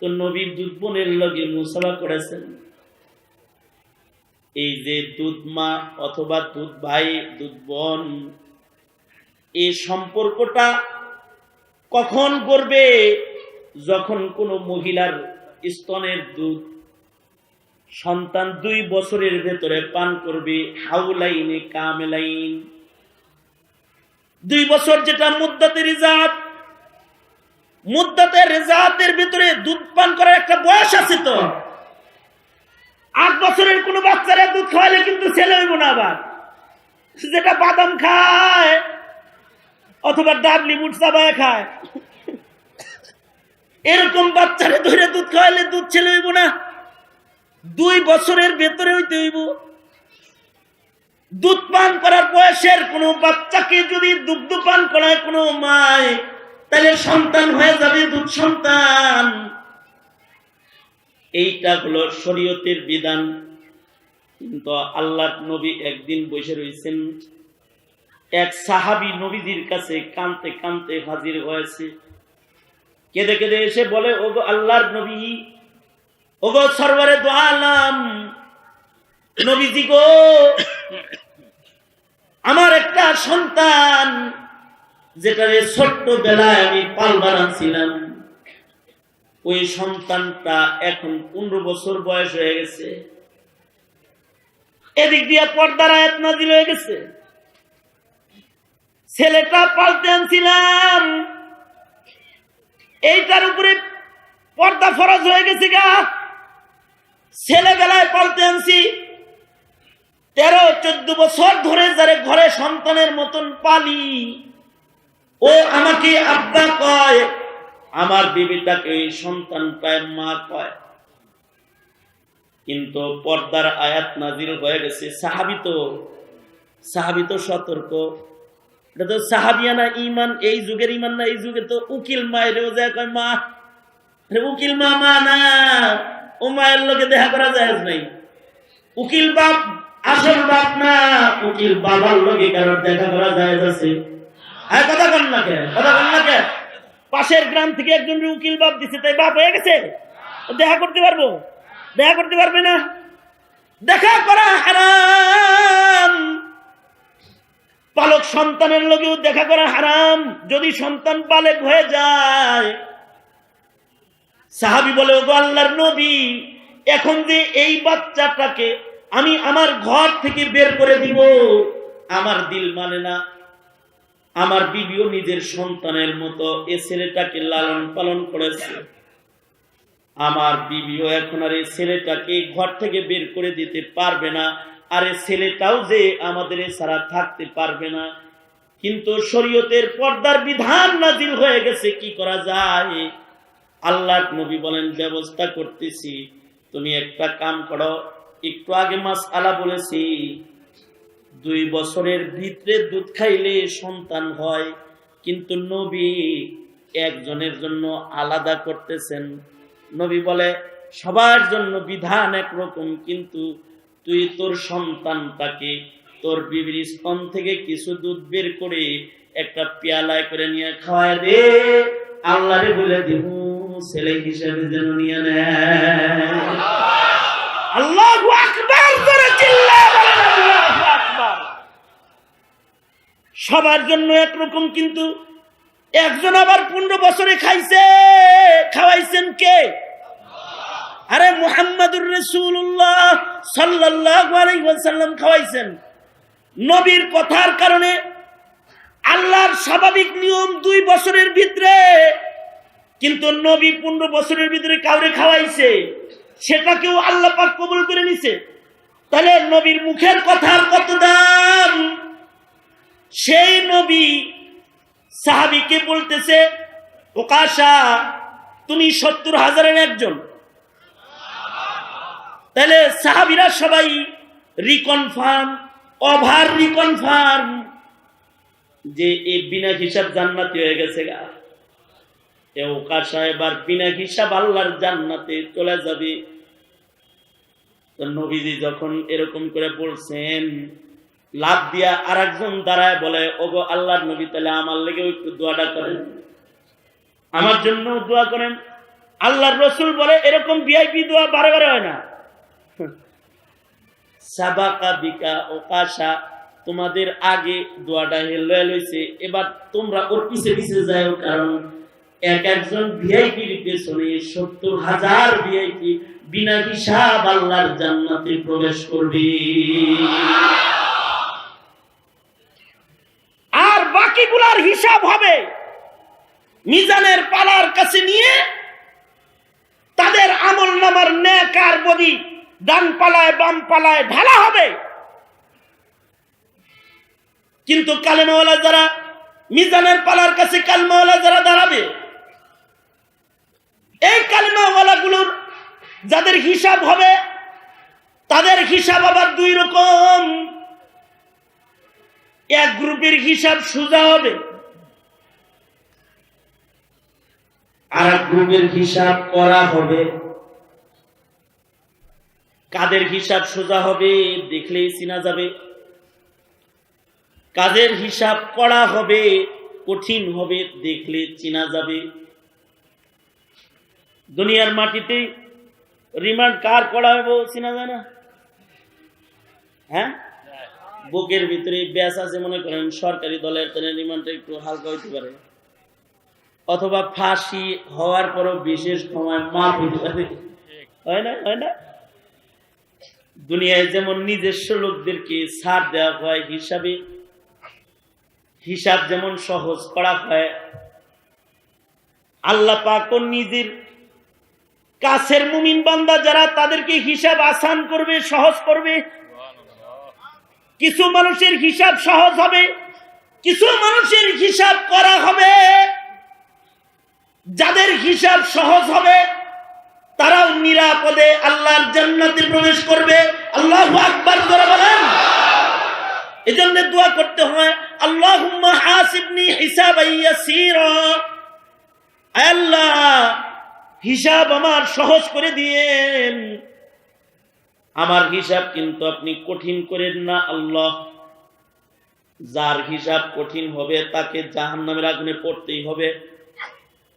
তো নবীর দুধ বোনের লগে মুসাফা করেছেন। এই যে দুধ মা অথবা দুধ ভাই, দুধ বোন, এই সম্পর্কটা কখন করবে? যখন কোনো মহিলার স্তনের দুধ সন্তান 2 বছরের ভেতরে পান করবে, হাউলাইনে কামেলাইন। 2 বছর যেটা মুদ্দাতে রিজাত, মুদ্দাতে রিজাতের ভিতরে দুধ পান করার একটা বয়স আছে। তো 8 বছরের কোনো বাচ্চারা দুধ খাওয়ালে কিন্তু ছেলে হইব না। আবার যেটা বাদাম খায় অথবা ডাবলি বুট চাবায় খায়, এরকম বাচ্চারে ধরে দুধ খাওয়াইলে দুধ ছেলে হইব না। 2 বছরের ভেতরে হইতে হইব। দুধ পান করার বয়সের কোন বাচ্চাকে যদি দুগ্ধ পান করায় কোনো মায়, তাহলে সন্তান হয়ে যাবে দুধ সন্তান। এইটা হলো শরীয়তের বিধান। কিন্তু আল্লাহর নবী একদিন বসে রয়েছেন, এক সাহাবী নবীজির কাছে কাঁদতে কাঁদতে হাজির হয়েছে। কেঁদে কেঁদে এসে বলে, ওগো আল্লাহর নবী, ওগো সরওয়ারে দো আলম নবীজি গো, আমার একটা সন্তান যেটারে ছোট্ট বেলায় আমি পালবার আনছিলাম, ওই সন্তানটা এখন 15 বছর বয়স হয়ে গেছে। এদিক দিয়ে পর্দার আয়াত নাযিল হয়ে গেছে। ছেলেটা পালতে আনছিলাম, এইটার উপরে পর্দা ফরজ হয়ে গেছে গা। ছেলেবেলায় পালতে আনছি, 13-14 বছর ধরে যারে ঘরে সন্তানের মতন পালি, ও আমাকে আব্বা কয়, আমার বিবিটাকে এই সন্তানটায় মা কয়। কিন্তু পর্দার আয়াত নাযিল হয়ে গেছে। সাহাবী তো সতর্ক। এটা তো সাহাবিয়ানা ঈমান, এই যুগের ঈমান না। এই যুগে তো উকিল মায়েরও যায় কয় মা। উকিল মা না, ও মায়ের লোকে দেখা করা যায় নাই। উকিল বাপ আসল বাপ না, উকিল বাবার লোকে কারোর দেখা করা যায় আছে। হ্যাঁ, কথা কন না কে, কথা কন না কে। পাশের গ্রাম থেকে একজন উকিল বাপ দিছে, তাই বাপ হয়ে গেছে? দেখা করতে পারবো? দেখা করতে পারবে না। দেখা করা হারাম। পালক সন্তানের লগেও দেখা করা হারাম যদি সন্তান বালেগ হয়ে যায়। সাহাবী বলে, ওগো আল্লাহর নবী, এখন যে এই বাচ্চাটাকে আমি আমার ঘর থেকে বের করে দিব, আমার দিল মানে না। আমার বিবিও নিজের সন্তানের মতো এ ছেলেটাকে লালন পালন করেছে। আমার বিবিও এখন আর এই ছেলেটাকে ঘর থেকে বের করে দিতে পারবে না, আর এই ছেলেটাও যে আমাদের ছাড়া থাকতে পারবে না। কিন্তু শরীয়তের পর্দার বিধান নাযিল হয়ে গেছে, কি করা যায়? আল্লাহর নবী বলেন, ব্যবস্থা করতেছি, তুমি একটা কাম করো। একটু আগে মাসআলা বলেছি, 2 বছরের ভিতরে দুধ খাইলে সন্তান হয়, কিন্তু নবী একজনের জন্য আলাদা করতেছেন। নবী বলে, সবার জন্য বিধান একরকম, কিন্তু তুই তোর সন্তানটাকে তোর বিবির স্তন থেকে কিছু দুধ বের করে একটা পেয়ালায় করে নিয়ে খাওয়ায় দে, আল্লাহরে বলে দিব ছেলে হিসেবে যেন নিয়ে নেয়। আল্লাহু আকবার করে চিল্লায় বলেন আল্লাহু আকবার। সবার জন্য একরকম, কিন্তু একজন আবার 15 বছরে খাওয়াইছেন কে? আরে মুহাম্মাদুর রাসূলুল্লাহ সাল্লাল্লাহু আলাইহি ওয়াসাল্লাম খাওয়াইছেন। নবীর কথার কারণে আল্লাহর স্বাভাবিক নিয়ম 2 বছরের ভিতরে, কিন্তু নবী 15 বছরের ভিতরে কাউরে খাওয়াইছে, সেটাকেও আল্লাহ পাক কবুল করে নিছে। তাহলে নবীর মুখের কথার কত দাম? সেই নবী সাহাবীকে বলতেছে, ওকাশা তুমি 70,000-এর একজন। তাহলে সাহাবীরা সবাই রিকনফার্ম, ওভার রিকনফার্ম যে এই বিনা হিসাব জান্নাতি হয়ে গেছে গা। এ ওকাশা এবার বিনা হিসাব আল্লাহর জান্নাতে চলে যাবে। তো নবীজি যখন এরকম করে বলছেন, লাভ দিয়া আরেকজন দাঁড়ায় বলে, ওগো আল্লাহর নবী, তাহলে আমার লেগে একটু দোয়াটা করেন, আমার জন্য দোয়া করেন। আল্লাহর রাসূল বলে, এরকম ভিআইপি দোয়া বারে বারে হয় না। সাবাকা বিকা ওকাশা, তোমাদের আগে দোয়াটা লয়েছে, এবার তোমরা ওর পিছে পিছে যাও, কারণ এক একজন ভিআইপির পেছনে 70,000 ভিআইপি বিনা হিসাব আল্লাহর জান্নাতে প্রবেশ করবে। আর বাকিগুলার হিসাব হবে মিজানের পালার কাছে নিয়ে, তাদের আমলনামার নেক আর বদি ডান পালায় বাম পালায় ঢালা হবে। কিন্তু কালেমাওয়ালা যারা মিজানের পালার কাছে কালেমাওয়ালা যারা দাঁড়াবে, এই কালেমাওয়ালা গুলোর যাদের হিসাব হবে, তাদের হিসাব আবার দুই রকম। এক গ্রুপের হিসাব সোজা হবে, আর এক গ্রুপের হিসাব করা হবে। কাদের হিসাব সোজা হবে দেখলেই চেনা যাবে, কাদের হিসাব করা হবে কঠিন হবে দেখলে চেনা যাবে। দুনিয়ার মাটিতে রিমান্ড কার করা হবে চেনা যায় না? হ্যাঁ, বুকের ভিতরে ব্যাস আছে মনে করেন সরকারি দলের, তাহলে রিমান্ডটা একটু হালকা হইতে পারে, অথবা ফাঁসি হওয়ার পরও বিশেষ সময় মাফ হইতে পারে। হয় না? হয় না? দুনিয়ায় যেমন নিজস্ব লোকদেরকে ছাড় দেওয়া হয় হিসাবে, হিসাব যেমন সহজ করা হয়, আল্লাহ পাক নিজের কাছের মুমিন বান্দা যারা তাদেরকে হিসাব আসান করবে, সহজ করবে। কিছু মানুষের হিসাব সহজ হবে, কিছু মানুষের হিসাব করা হবে। যাদের হিসাব সহজ হবে তারাও নিরাপদে আল্লাহর জান্নাতে প্রবেশ করবে। আল্লাহু আকবার করে বলেন। এজন্য দোয়া করতে হয়, আল্লাহুম্মা হাসিবনি হিসাবান ইয়াসীরা। আল্লাহ, হিসাব আমার সহজ করে দিয়েন, আমার হিসাব কিন্তু আপনি কঠিন করেন না আল্লাহ। যার হিসাব কঠিন হবে তাকে জাহান্নামের আগুনে পড়তেই হবে।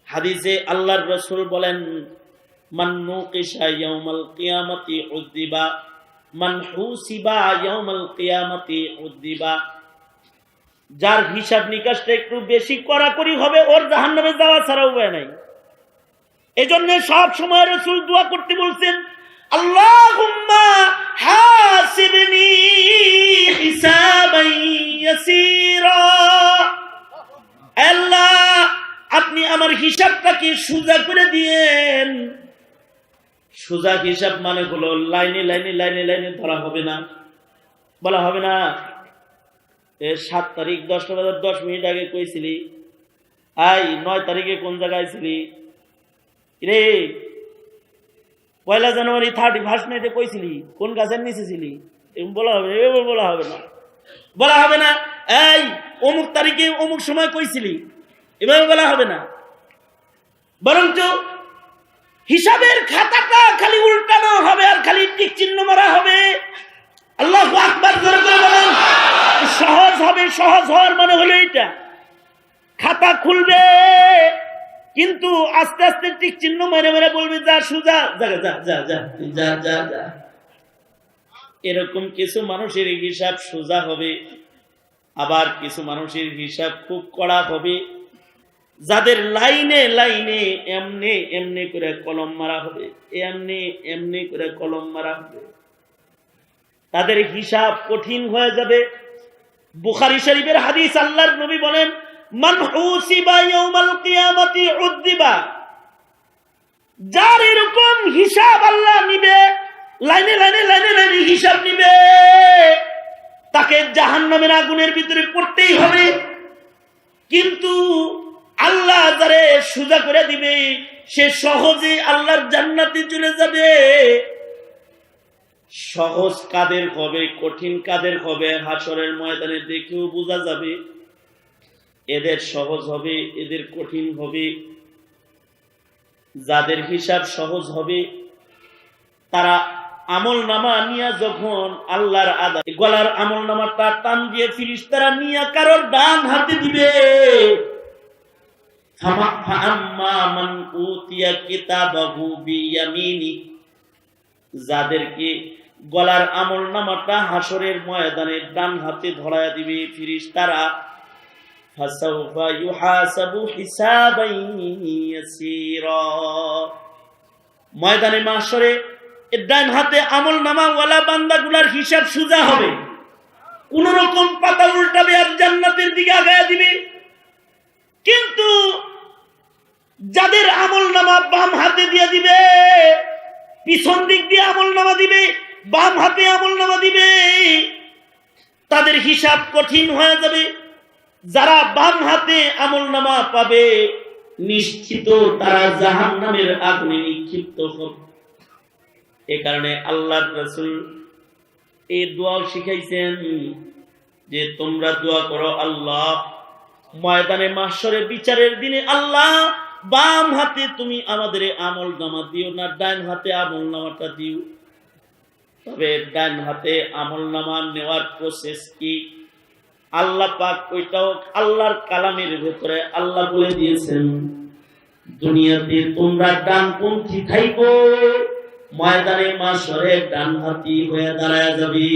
হাদিসে আল্লাহর রাসূল বলেন, মান নুকিশা ইয়াউমাল কিয়ামাতি উযিবা মান হুসিবা ইয়াউমাল কিয়ামাতি উযিবা। যার হিসাব নিকাশটা একটু বেশি কড়াকড়ি হবে ওর জাহান্নামে যাওয়া ছাড়া উপায় নাই। এজন্য সব সময় রাসূল দোয়া করতে বলছেন, আল্লাহুম্মা হাসিবনি হিসাবান ইয়াসীরা। আল্লাহ, আপনি আমার হিসাবটাকে সোজা করে দিয়েন। সোজা হিসাব মানে হলো লাইনে লাইনে লাইনে লাইনে ধরা হবে না, বলা হবে না 7 তারিখ 10টা বাজার 10 মিনিট আগে কইছিলি, 9 তারিখে কোন জায়গায় ছিলি রে, 1 জানুয়ারি 31 নাইটে কইছিলি, কোন গাছের নিচে ছিলি, বলা হবে। এভাবে বলা হবে না, বলা হবে না অমুক তারিখে অমুক সময় কইছিলি, এভাবে বলা হবে না। বরঞ্চ হিসাবের খাতাটা খালি উল্টানো হবে আর খালি টিক চিহ্ন মারা হবে। আল্লাহু আকবার করে বলেন। সহজ হবে, সহজ হওয়ার মানে হলো এইটা, খাতা খুলবে কিন্তু আস্তে আস্তে টিক চিহ্ন মেরে মেরে বলবে যা সোজা যা যা যা যা যা যা যা। এরকম কিছু মানুষের হিসাব সোজা হবে, আবার কিছু মানুষের হিসাব খুব কড়া হবে। যাদের লাইনে লাইনে এমনি এমনি করে কলম মারা হবে, এমনি এমনি করে কলম মারা হবে, তাদের হিসাব কঠিন হয়ে যাবে। বুখারী শরীফের হাদিস, আল্লাহর নবী বলেন, মান হুসিবা ইয়াউমাল কিয়ামাতি উযিবা। যার এরকম হিসাব আল্লাহ নিবে, লাইনে লাইনে লাইনে লাইনে হিসাব নিবে, তাকে জাহান্নামের আগুনের ভিতরে পড়তেই হবে। কিন্তু আল্লাহ যারে সোজা করে দিবে সে সহজে আল্লাহর জান্নাতে চলে যাবে। সহজ কাদের হবে, কঠিন কাদের হবে, হাসরের ময়দানে দেখেও বোঝা যাবে। এদের সহজ হবে, এদের কঠিন হবে। যাদের হিসাব সহজ হবে তারা আমল নামা নিয়ে যখন আল্লাহর আদায় গলার আমল নামাটা টান দিয়ে ফেরেশতারা নিয়ে কারোর ডান হাতে দিবে, যাদেরকে গলার আমল নামাটা হাসরের ময়দানে ডান হাতে ধরায়া দিবে ফেরেশতারা, ফাসাউফা ইউহাসাবু হিসাবান ইয়াসীরা। ময়দানে মাহশরে ডান হাতে আমলনামা ওয়ালা বান্দাগুলার হিসাব সোজা হবে, কোন রকম পাতা উল্টাবে আর জান্নাতের দিকে আগায়া দিবে। কিন্তু যাদের আমলনামা বাম হাতে দিয়ে দিবে, পিছন দিক দিয়ে আমলনামা দিবে, বাম হাতে আমলনামা দিবে, তাদের হিসাব কঠিন হয়ে যাবে। যারা বাম হাতে আমলনামা পাবে নিশ্চিত তারা জাহান্নামের আগুনে নিক্ষিপ্ত হবে। এ কারণে আল্লাহর রাসূল এই দোয়া শিখাইছেন যে তোমরা দোয়া করো, আল্লাহ ময়দানে মাহশরে বিচারের দিনে আল্লাহ বাম হাতে তুমি আমাদের আমলনামা দিও না, ডান হাতে আমলনামাটা দিও। তবে ডান হাতে আমলনামা নেওয়ার প্রসেস কি? আল্লাহ পাক ওইটাও আল্লাহর কালামের ভেতরে আল্লাহ বলে দিয়েছেন, দুনিয়াতে তোমরা ডানপন্থী থাইকো, ময়দানে মাহশরে ডানহাতি হয়ে দাঁড়ায় যাবে।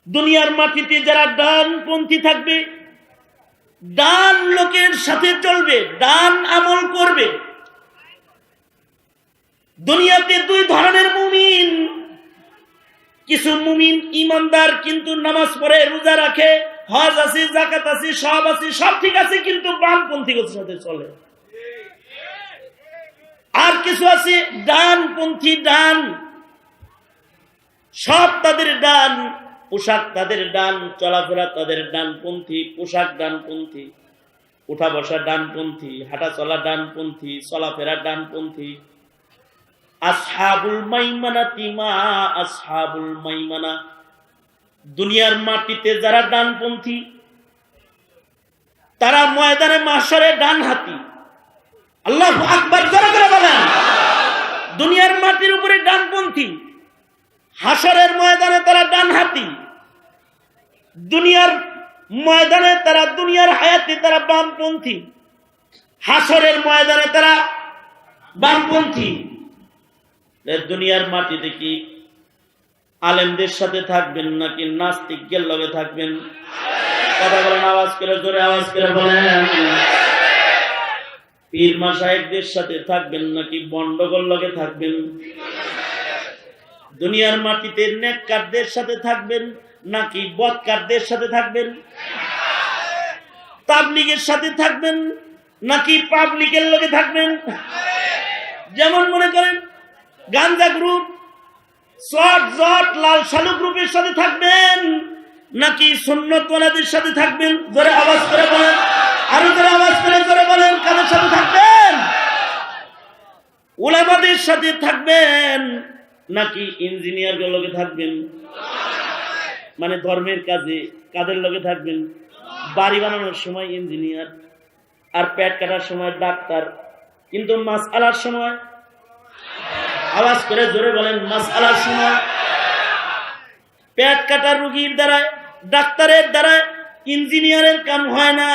দুনিয়ার মাটিতে যারা ডানপন্থী থাকবে, ডান লোকের সাথে চলবে, ডান আমল করবে। দুনিয়াতে দুই ধরনের মুমিন, কিছু মুমিন ইমানদার কিন্তু নামাজ পড়ে, রোজা রাখে, হজ আছে, যাকাত আছে, সব আছে, সব ঠিক আছে, কিন্তু বামপন্থীদের সাথে চলে। আর কিছু আছে ডানপন্থী, ডান সব তাদের ডান, পোশাক তাদের ডান, চলাফেরা তাদের ডানপন্থী, পোশাক ডানপন্থী, উঠা বসা ডানপন্থী, হাঁটা চলা ডানপন্থী, চলাফেরা ডানপন্থী। আসহাবুল মাইমানাতি মা আসহাবুল মাইমানা, দুনিয়ার মাটিতে যারা ডানপন্থী তারা ময়দানে মাহশরে ডানহাতি। আল্লাহু আকবার, জোরে করে বলেন। দুনিয়ার মাটির উপরে ডানপন্থী, হাশরের ময়দানে তারা ডানহাতি। দুনিয়ার ময়দানে তারা, দুনিয়ার হায়াতে তারা বামপন্থী, হাশরের ময়দানে তারা বামপন্থী। দুনিয়ার মাটিতে কি আলেমদের সাথে থাকবেন নাকি নাস্তিকদের লগে থাকবেন? কথা বলেন, আওয়াজ করে, জোরে আওয়াজ করে বলেন। পীর মাশায়েখদের সাথে থাকবেন নাকি বন্ডগোল লগে থাকবেন? দুনিয়ার মাটিতে নেককারদের সাথে থাকবেন নাকি বদকারদের সাথে থাকবেন? তাবলীগের সাথে থাকবেন নাকি পাবলিকের লগে থাকবেন? যেমন মনে করেন গাঞ্জা গ্রুপ, শর্ট জট, লাল শালু গ্রুপের সাথে থাকবেন নাকি সুন্নতওয়ালাদের সাথে থাকবেন? জোরে আওয়াজ করে বলেন, আরো জোরে আওয়াজ করে জোরে বলেন, কাদের সাথে থাকবেন? উলামাদের সাথে থাকবেন নাকি ইঞ্জিনিয়ারদের লগে থাকবেন? মানে ধর্মের কাজে কাদের লগে থাকবেন? বাড়ি বানানোর সময় ইঞ্জিনিয়ার, আর পেট কাটার সময় ডাক্তার, কিন্তু মাসআলার সময়, আওয়াজ করে জোরে বলেন, মাসআলার সময় পেট কাটার রোগীর দ্বারা, ডাক্তারের দ্বারা ইঞ্জিনিয়ারের কাম হয় না,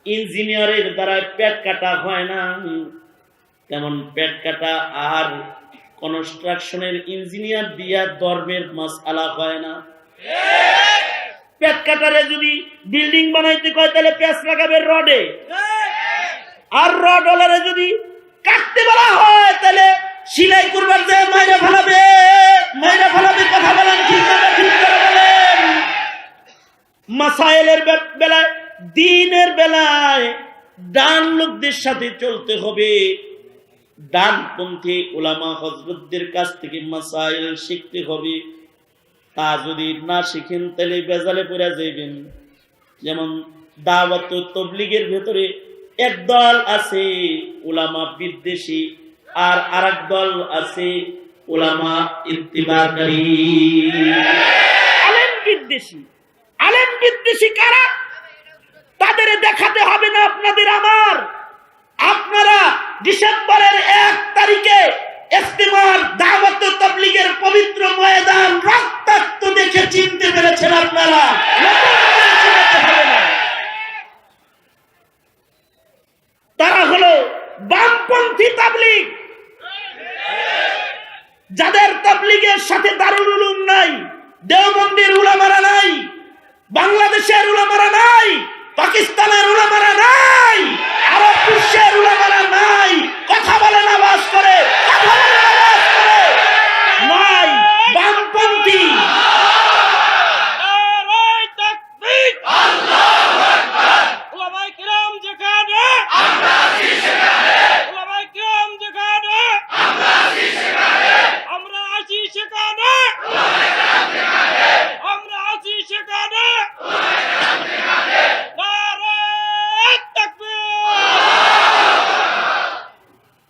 ইঞ্জিনিয়ারের দ্বারা পেট কাটা হয় না। তেমন পেট কাটা আর কনস্ট্রাকশনের ইঞ্জিনিয়ার দিয়া ধর্মের মাসআলা হয় না। পেট কাটারে যদি বিল্ডিং বানাইতে কয় তাহলে পেঁচ লাগাবে রডে, আর রড ওলারে যদি কাটতে বলা হয় তাহলে সিলাই করবার যায় মাইরা ফেলাবে, মাইরা ফেলাবে। কথা বলেন ঠিক না? ঠিক করে বলেন। মাসাইলের বেলায়, দ্বীনের বেলায় ডান লোকদের সাথে চলতে হবে, ডানপন্থী উলামা হযরতদের কাছ থেকে মাসাইল শিখতে হবে। তা যদি না শিখেন তাহলে বেজালে পড়ে যাবেন। যেমন দাওয়াত ও তাবলীগের ভেতরে এক দল আছে উলামা বিদ্বেষী, আর আরেক দল আছে উলামা ইত্তিবাকারী। আলেম বিদ্বেষী, আলেম বিদ্বেষী কারা? তাদের দেখাতে হবে না আপনাদের আমার। আপনারা ডিসেম্বরের 1 তারিখে ইস্তেমার দাওয়াত ও তাবলীগের পবিত্র ময়দান রক্তাক্ত দেখে চিনতে পেরেছেন আপনারা। তারা হলো বামপন্থী তাবলীগ, যাদের তাবলীগের সাথে দারুল উলুম নাই, দেওবন্দের উলামারা নাই, বাংলাদেশের উলামারা নাই, পাকিস্তানের উলামারা নাই, আরব বিশ্বের উলামারা নাই। কথা বলেন আওয়াজ করে, কথা বলেন আওয়াজ করে। নাই বামপন্থী।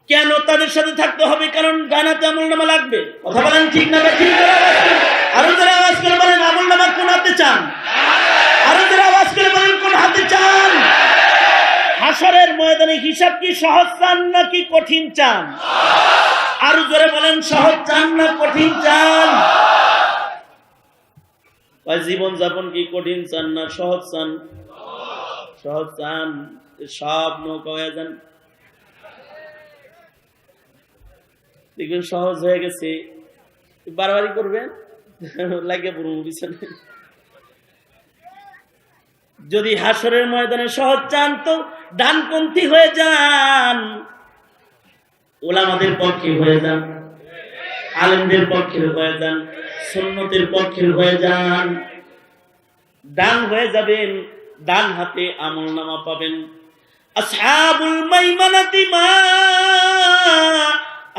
কেন তাদের সাথে থাকতে হবে? কারণ ডানাতে আমলনামা লাগবে। কথা বলেন ঠিক না? ঠিক করে আওয়াজ করে, আরো যারা আওয়াজ করে বলেন আমলনামা কোন হাতে চান? আরো যারা আওয়াজ করে বলেন কোন হাতে চান? হাসরের ময়দানে হিসাব কি সহজ চান নাকি কঠিন চান? আরো জোরে বলেন, সহজ চান না কঠিন চান? জীবন যাপন কি কঠিন চান না সহজ চান? সহজ চান। সব নৌকা হয়ে যান, দেখবেন সহজ হয়ে গেছে। বারবারই করবেন, লাগে পড়ব পিছনে। যদি হাসরের ময়দানে সহজ চান তো ডানপন্থী হয়ে যান, ওলামাদের পক্ষে হয়ে যান, আলেমদের পক্ষে হয়ে যান, সুন্নতের পক্ষে হয়ে যান। ডান হয়ে যাবেন, ডান হাতে আমলনামা পাবেন। আসহাবুল মাইমানাতি মা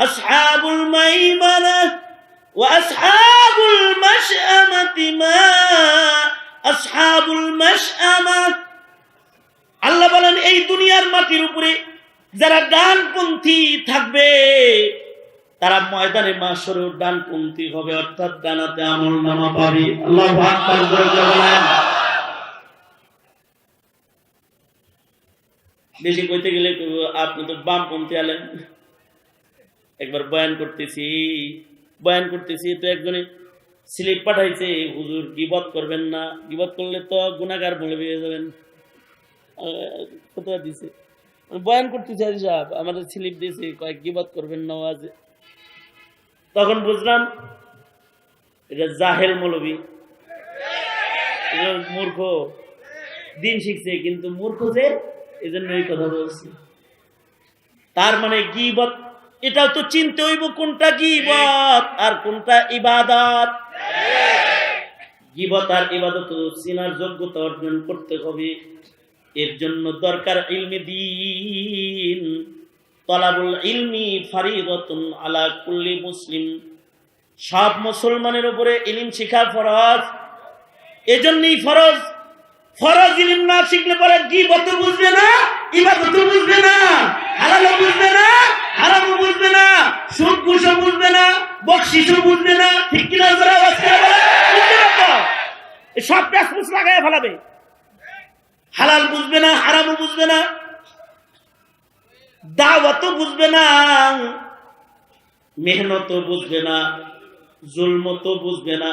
আসহাবুল মাইমানা ওয়া আসহাবুল মাশআমাতি মা আসহাবুল মাশআমা। আল্লাহ বলেন এই দুনিয়ার মাটির উপরে যারা ডানপন্থী থাকবে তারা ময়দানে মাশরেও ডানপন্থী হবে, অর্থাৎ ডানাতে আমলনামা পাবে। আল্লাহু আকবার বলেন। বেশি কইতে গেলে আপনি তো বামপন্থী আলেন। একবার বয়ান করতেছি তো একজনে স্লিপ পাঠাইছে, হুজুর গীবত করবেন না, গীবত করলে তো গুনাহগার বলে পেয়ে যাবেন। কথা দিছে, বয়ান করতেছি হাজী সাহেব, আমাদের স্লিপ দিয়েছে কয়েক গীবত করবেন না ওয়াজে। তখন বুঝলাম এটা জাহেল মৌলবী, মূর্খ, দিন শিখছে কিন্তু মূর্খ যে, এই জন্য এই কথা বলছি। তার মানে গীবত এটাও তো চিনতে হইব কোনটা গীবত আর কোনটা ইবাদত। গীবত আর ইবাদত চিনার যোগ্যতা অর্জন করতে হবে। এর জন্য দরকার ইলমে দ্বীন। তলাবুল ইলমি ফারিদাতুন আলা কুল্লি মুসলিম। সব মুসলমানের উপরে ইলম শিখা ফরজ। এজন্যই ফরজ ইলম না শিখলে পরে গীবত বুঝবে না, ইবাদত বুঝবে না, হালাল বুঝবে না, হারাম বুঝবে না, সুদ ঘুষ বুঝবে না, বকশিশ বুঝবে না। ঠিক কিনা? যারা আওয়াজ করে বলে বুঝবে না তো, সব প্যাসপুস লাগায় ফেলাবে। হালাল বুঝবে না, হারাম বুঝবে না, দাওয়াত বুঝবে না, মেহনত বুঝবে না, জুলম তো বুঝবে না।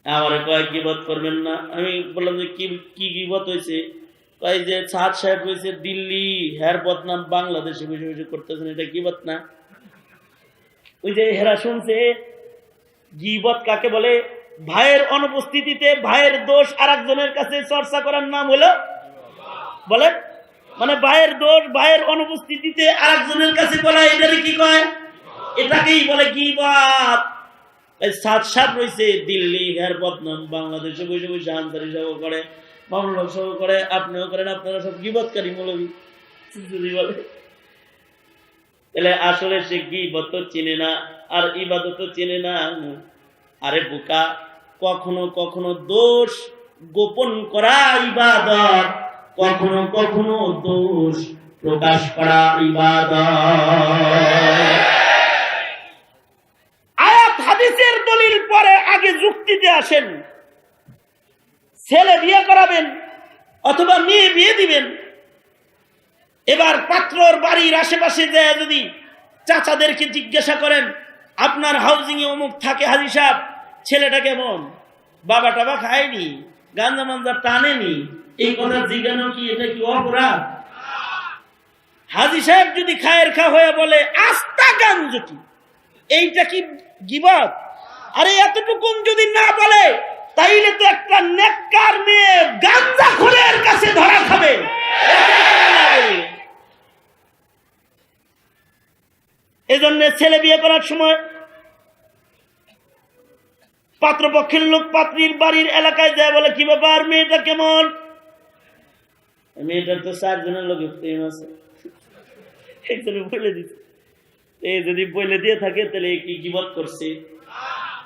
আমার কয় গীবত করবেন না। আমি বললাম যে কি গীবত হয়েছে? কয় যে সাদ সাহেব হয়েছে দিল্লি, হের বদনাম বাংলাদেশে বসে বসে করতেছেন, এটা গীবত না। ওই যে হেরা শুনছে গীবত কাকে বলে? ভাইয়ের অনুপস্থিতিতে ভাইয়ের দোষ আরেকজনের কাছে চর্চা করার নাম হলো বলে, মানে ভাইয়ের দোষ ভাইয়ের অনুপস্থিতিতে আরেকজনের কাছে বলা, এটারই কি কয়? এটাকেই বলে গীবত। সাত সাত রয়েছে দিল্লি, হের বদনাম বাংলাদেশে বসে বসে আনসারি সহ করে, মামলা সহ করে, আপনিও করেন, আপনারা সব গীবতকারী মৌলবী যদি বলে। তাহলে আসলে সে গীবত চিনে না আর ইবাদত চিনে না। আরে বোকা, কখনো কখনো দোষ গোপন করা ইবাদত, কখনো কখনো দোষ প্রকাশ করা ইবাদত। আয়াত হাদিসের দলিল পরে আগে যুক্তিতে আসেন। ছেলে বিয়ে করাবেন অথবা মেয়ে বিয়ে দিবেন, এবার পাত্রর বাড়ির আশেপাশে যায় যদি চাচাদেরকে জিজ্ঞাসা করেন আপনার হাউজিং এ অমুক থাকে হাজী সাহেব, ছেলেটা কেমন, বাবা টাবা খায়নি, গাঞ্জা মাঞ্জা টানেনি, এই কথা জিজ্ঞানো কি এটা কি অপরাধ? হাজী সাহেব যদি খায়ের খা হয়ে বলে আস্তা গাঞ্জটি, এইটা কি গীবত? আরে এতটুকুন যদি না বলে তাইলে তো একটা নেককার মেয়ে গাঁজাখোরের কাছে ধরা খাবে। এজন্য ছেলে বিয়ে করার সময় পাত্রপক্ষের লোক পাত্রীর বাড়ির এলাকায় যায়, বলে কি ব্যাপার, মেয়েটা কেমন? মেয়েটার তো 4 জনের লোক প্রেম আছে, একজনে বলে দিচ্ছে। এই যদি বলে দিয়ে থাকে তাহলে কি গীবত করছে?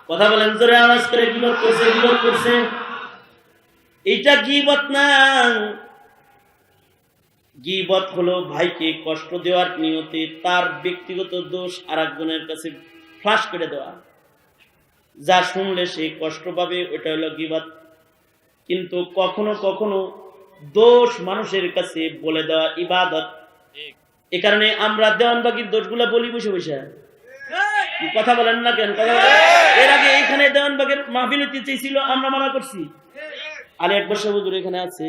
কথা বলেন জোরে আওয়াজ করে, গীবত করছে, গীবত করছে। এইটা গীবত না। গীবত হলো ভাইকে কষ্ট দেওয়ার নিয়তে তার ব্যক্তিগত দোষ আরেকজনের কাছে ফাঁস করে দেওয়া, যা শুনলে সে কষ্ট পাবে, ওটা হলো গীবত। কিন্তু কখনো কখনো দোষ মানুষের কাছে বলে দেওয়া ইবাদত। এ কারণে আমরা দেওয়ানবাগির দোষগুলা বলি বসে বসে। কথা বলেন না কেন? কথা বলেন। এর আগে এখানে দেওয়ানবাগের মাহফিল হতে চেয়েছিল, আমরা মানা করছি। আর 1 বছর হুজুর এখানে আছে,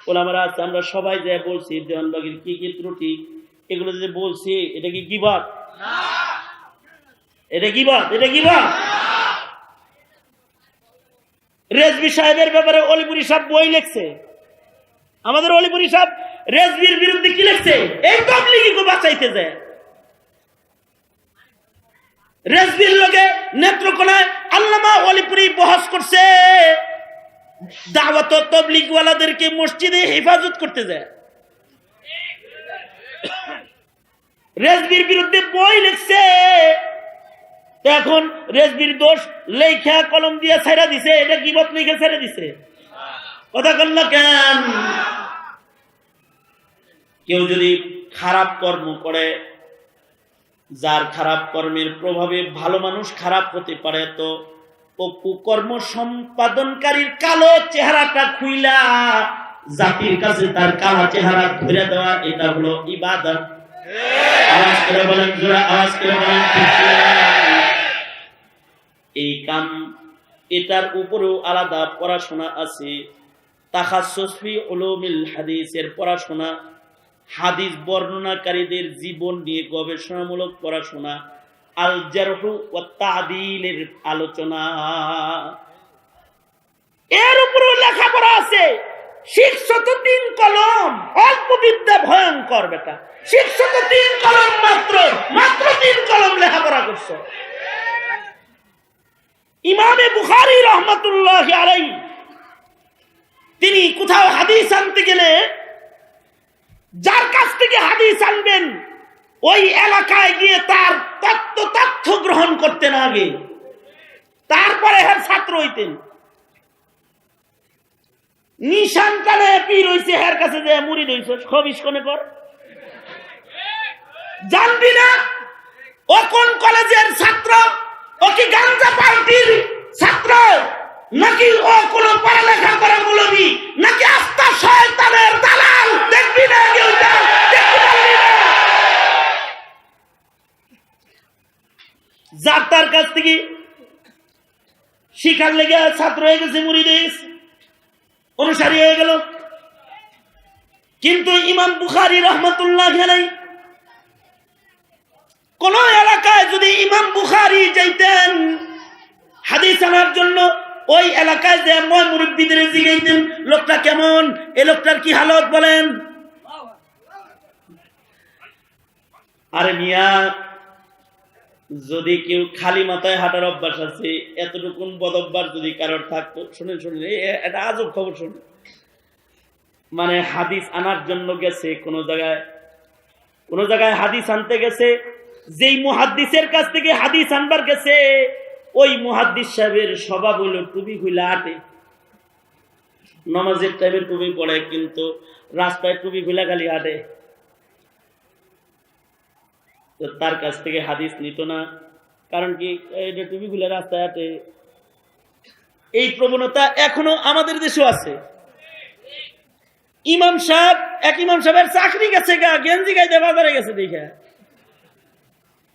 ওলামারা আছে, আমরা সবাই যা বলছি দেওয়ানবাগির কি কি ত্রুটি, এগুলো যে বলছি, এটা কি গীবত? এটা গীবত? এটা গীবত? রেজভী সাহেবের ব্যাপারে অলিপুরি সাহেব বই লিখছে। আমাদের অলিপুরি সাহেব রেজভীর বিরুদ্ধে কি লিখছে? এই তাবলীগীকে বাঁচাইতে যায়। রেজভীর লগে নেত্রকোনায় আল্লামা অলিপুরি বহস করছে, দাওয়াত তাবলীগ ওয়ালাদেরকে মসজিদে হেফাজত করতে যায়। রেজভীর বিরুদ্ধে বই লিখছে। এখন রেজভীর দোষ লেখা কলম দিয়ে ছেড়ে দিছে, এটা গীবত লিখে ছেড়ে দিছে। কথা কন না কেন? কেউ যদি খারাপ কর্ম করে, যার খারাপ কর্মের প্রভাবে ভালো মানুষ খারাপ হতে পারে, তো ও কুকর্ম সম্পাদনকারীর কালো চেহারাটা খুইলা জাতির কাছে তার কালো চেহারা ধরে দেওয়া, এটা হলো ইবাদত। আওয়াজ করে বলেন, জোরে আওয়াজ করে বলেন। এই কাম, এটার উপরেও আলাদা পড়াশোনা আছে। তাখাসসুস ফি উলুমিল হাদিসের পড়াশোনা, হাদিস বর্ণনাকারীদের জীবন নিয়ে গবেষণামূলক পড়াশোনা, আল জারহ ওয়া তা'দীলের আলোচনা, এর উপরেও লেখাপড়া আছে। শিখছো তো 3 কলম, অল্প বিদ্যা ভয়ঙ্কর বেটা। শিখছো তো 3 কলম, মাত্র 3 কলম লেখাপড়া করছো। ইমামে বুখারী রহমাতুল্লাহি আলাইহি তিনি কোথাও হাদিস আনতে গেলে যার কাছ থেকে হাদিস আনবেন ওই এলাকায় গিয়ে তার তথ্য গ্রহণ করতেন আগে, তারপরে হের ছাত্র হইতেন। নিশান কানে পীর হইছে, হের কাছে যে মুরিদ হইছে, খবিস কোনে কর। জানবি না ও কোন কলেজের ছাত্র, ও কি গাঞ্জা পার্টির ছাত্র, নাকি ও কোন পড়ালেখা করা মৌলবী, নাকি আস্তা শয়তানের দালাল? দেখবি না কেউ, দেখতে পারবি না। যার তার কাছ থেকে শিখার লেগে ছাত্র হয়ে গেছে, মুরিদ হয়ে গেছে, অনুসারী হয়ে গেল। কিন্তু ইমাম বুখারী রাহমাতুল্লাহি আলাইহি কোন এলাকায় যদি ইমাম বুখারী যাইতেন হাদিস আনার জন্য, ওই এলাকায় যে মুরব্বীদের জিজ্ঞাসা, লোকটা কেমন, এই লোকটার কি হালত বলেন। আরে মিয়া, যদি কেউ খালি মাথায় হাঁটার অভ্যাস আছে, এতটুকুন বদভ্যাস যদি কারোর থাকতো, শুনেন এটা আজব খবর শুনুন। মানে হাদিস আনার জন্য গেছে কোন জায়গায় হাদিস আনতে গেছে, যেই মুহাদ্দিসের কাছ থেকে হাদিস আনবার গেছে, ওই মুহাদ্দিস সাহেবের স্বভাব হইল টুপি খুইলা আটে। নামাজের টাইমে টুপি পড়ে, কিন্তু রাস্তায় টুপি খুইলা খালি আটে। তো তার কাছ থেকে হাদিস নিত না, কারণ কি, এটা টুপি খুলে রাস্তায় আটে। এই প্রবণতা এখনো আমাদের দেশেও আছে। ইমাম সাহেবের চাকরি গেছে গা, গেঞ্জি গাইতে বাজারে গেছে দেখে,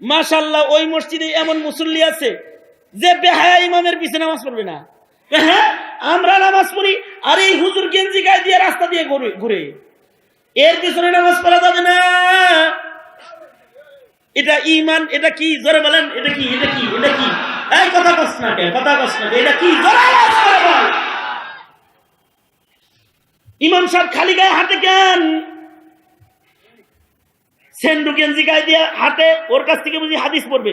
মাশাআল্লাহ ওই মসজিদে এমন মুসল্লি আছে যে বেহায়া ইমামের পিছনে নামাজ পড়বে না। হ্যাঁ, আমরা নামাজ পড়ি, আর এই হুজুর গেঞ্জি গায়ে দিয়ে রাস্তা দিয়ে ঘুরে, এর পিছনে নামাজ পড়া যাবে না। এটা ঈমান, এটা কি জোরে বলেন, এটা কি এই কথা বলছি। না কে, কথা কস না কে, এটা কি জোরে আওয়াজ করে বল। ইমাম সাহেব খালি গায়ে হাতে কেন? সেন্ডু গেঞ্জি গায়ে দিয়ে হাতে, ওর কাছ থেকে বুঝি হাদিস পড়বে?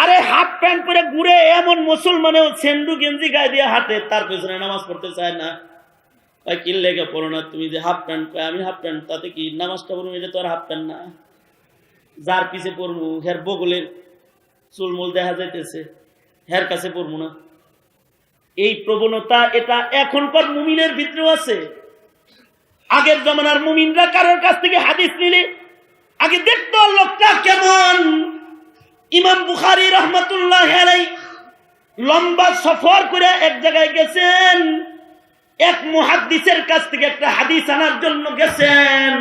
আরে হাফ প্যান্ট পরে ঘুরে এমন মুসলমানেও সেন্ডু গেঞ্জি গায়ে দিয়ে হাতে, তার পেছনে নামাজ পড়তে চায় না। কি লেগে পড়ো না তুমি যে হাফ প্যান্ট, আমি হাফ প্যান্ট, তাতে কি নামাজটা পড়বো? এটা তো আর হাফ প্যান্ট না, যার পিছে পড়বো হের বগলের চুলমুল দেখা যাইতেছে, হের কাছে পড়বো না। এই প্রবণতা এটা এখনকার মুমিনের ভিতরেও আছে। আগের জমানার মুমিনরা কারোর কাছ থেকে হাদিস নিলে আগে দেখতো লোকটা কেমন। ইমাম বুখারী রাহমাতুল্লাহ আলাইহি লম্বা সফর করে এক জায়গায় গেছেন, এক মুহাদ্দিসের কাছ থেকে একটা হাদিস আনার জন্য গেছেন।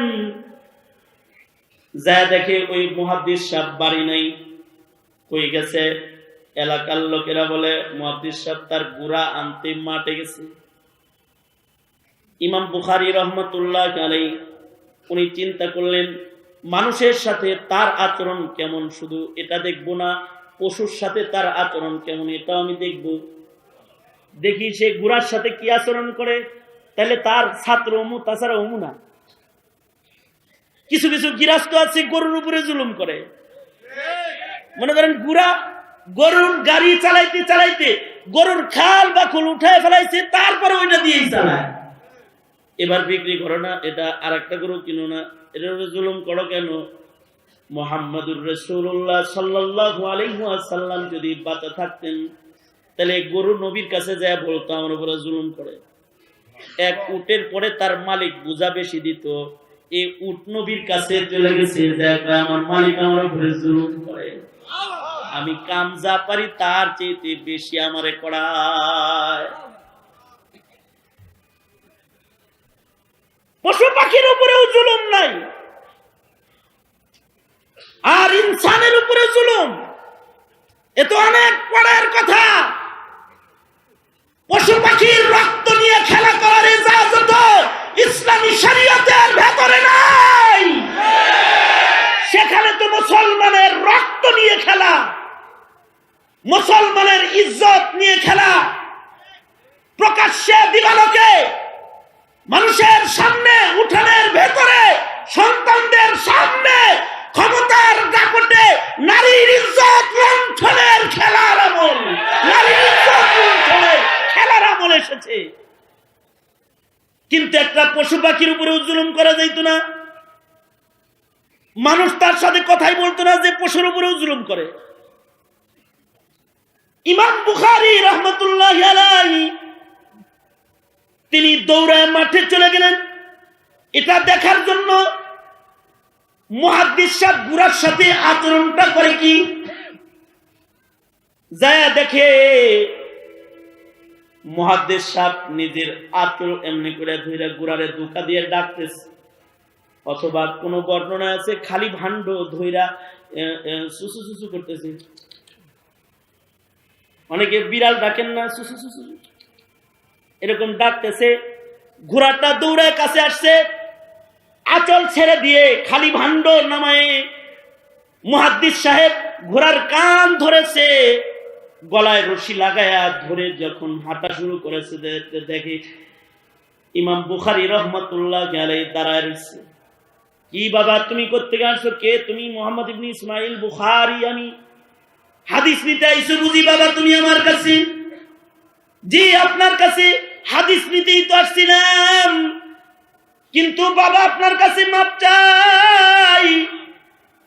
যা দেখে ওই মুহাদ্দিস সাহেব বাড়ি নাই, কই গেছে? এলাকার লোকেরা বলে মুহাদ্দিস সাহেব তার গুড়া আনতে মাঠে গেছে। ইমাম বুখারী রাহমাতুল্লাহ আলাইহি উনি চিন্তা করলেন মানুষের সাথে তার আচরণ কেমন, শুধু এটা দেখবো না, পশুর সাথে তার আচরণ কেমন এটাও আমি দেখব। দেখি সে গুড়ার সাথে কি আচরণ করে, তাহলে তার ছাত্র অমু, তাছাড়া অমু না। কিছু কিছু গৃহস্থ আছে গরুর উপরে জুলুম করে। মনে করেন গুড়া গরুর গাড়ি চালাইতে চালাইতে গরুর খাল বা খুল উঠায় ফেলাইছে, তারপরে ওইটা দিয়েই চালায়। এবার বিক্রি করো না, এটা আর একটা গরু কিনো না, এটা জুলুম করো কেন? মুহাম্মাদুর রাসূলুল্লাহ সাল্লাল্লাহু আলাইহি ওয়াসাল্লাম যদি বাঁচা থাকতেন তাহলে গরু নবীর কাছে যায় বলতো আমার উপরে জুলুম করে। এক উটের পরে তার মালিক বোঝা বেশি দিত, এই উট নবীর কাছে চলে গেছে, আমার মালিক আমার উপরে জুলুম করে, আমি কাম যা পারি তার চেয়ে বেশি আমারে করায়। পশু পাখির উপরেও জুলুম নাই, আর ইনসানের উপরে জুলুম, এ তো অনেক পরের কথা। পশু পাখির রক্ত নিয়ে খেলা করার ইজাজত ইসলামী শরীয়তের ভেতরে নাই। সেখানে তো মুসলমানের রক্ত নিয়ে খেলা, মুসলমানের ইজ্জত নিয়ে খেলা, প্রকাশ্যে দিবালোকে মানুষের সামনে, উঠানের ভেতরে, সন্তানদের সামনে ক্ষমতার দাপটে নারীর ইজ্জত লুণ্ঠনের খেলার আমল, নারীর ইজ্জত লুণ্ঠনের খেলার আমল এসেছে। কিন্তু একটা পশু পাখির উপরে জুলুম করা যাইতো না, মানুষ তার সাথে কথাই বলতো না যে পশুর উপরেও জুলুম করে। ইমাম বুখারী রাহমাতুল্লাহ আলাইহি তিনি দৌড়ায় মাঠে চলে গেলেন এটা দেখার জন্য মুহাদ্দিস সাহেব গুরার সাথে আচরণটা করে কি। যায় দেখে মুহাদ্দিস সাহেব নিজের আঁচল এমনি করে ধরে গুরারে ধোকা দিয়ে ডাকতেছে, অথবা কোন বর্ণনা আছে খালি ভাণ্ড ধইরা সুসু সুসু করতেছে। অনেকে বিড়াল ডাকেন না, সুসু সুসু এরকম ডাকতেছে। ঘোড়াটা দৌড়ায় কাছে আসছে, আঁচল ছেড়ে দিয়ে খালি ভাণ্ড নামায়ে মুহাদ্দিস সাহেব ঘোড়ার কান ধরেছে, গলায় রশি লাগায়া ধরে যখন হাঁটা শুরু করেছে, দেখে ইমাম বুখারী রাহমাতুল্লাহ আলাইহি দাঁড়ায় রয়েছে। কি বাবা তুমি কোত্থেকে আসছো? কে তুমি? মুহাম্মদ ইবনে ইসমাইল বুখারী, আমি হাদিস নিতে আইছো বুঝি বাবা তুমি আমার কাছে? জি আপনার কাছে হাদিস নিতেই তো আসছিলাম, কিন্তু বাবা আপনার কাছে মাপ চাই,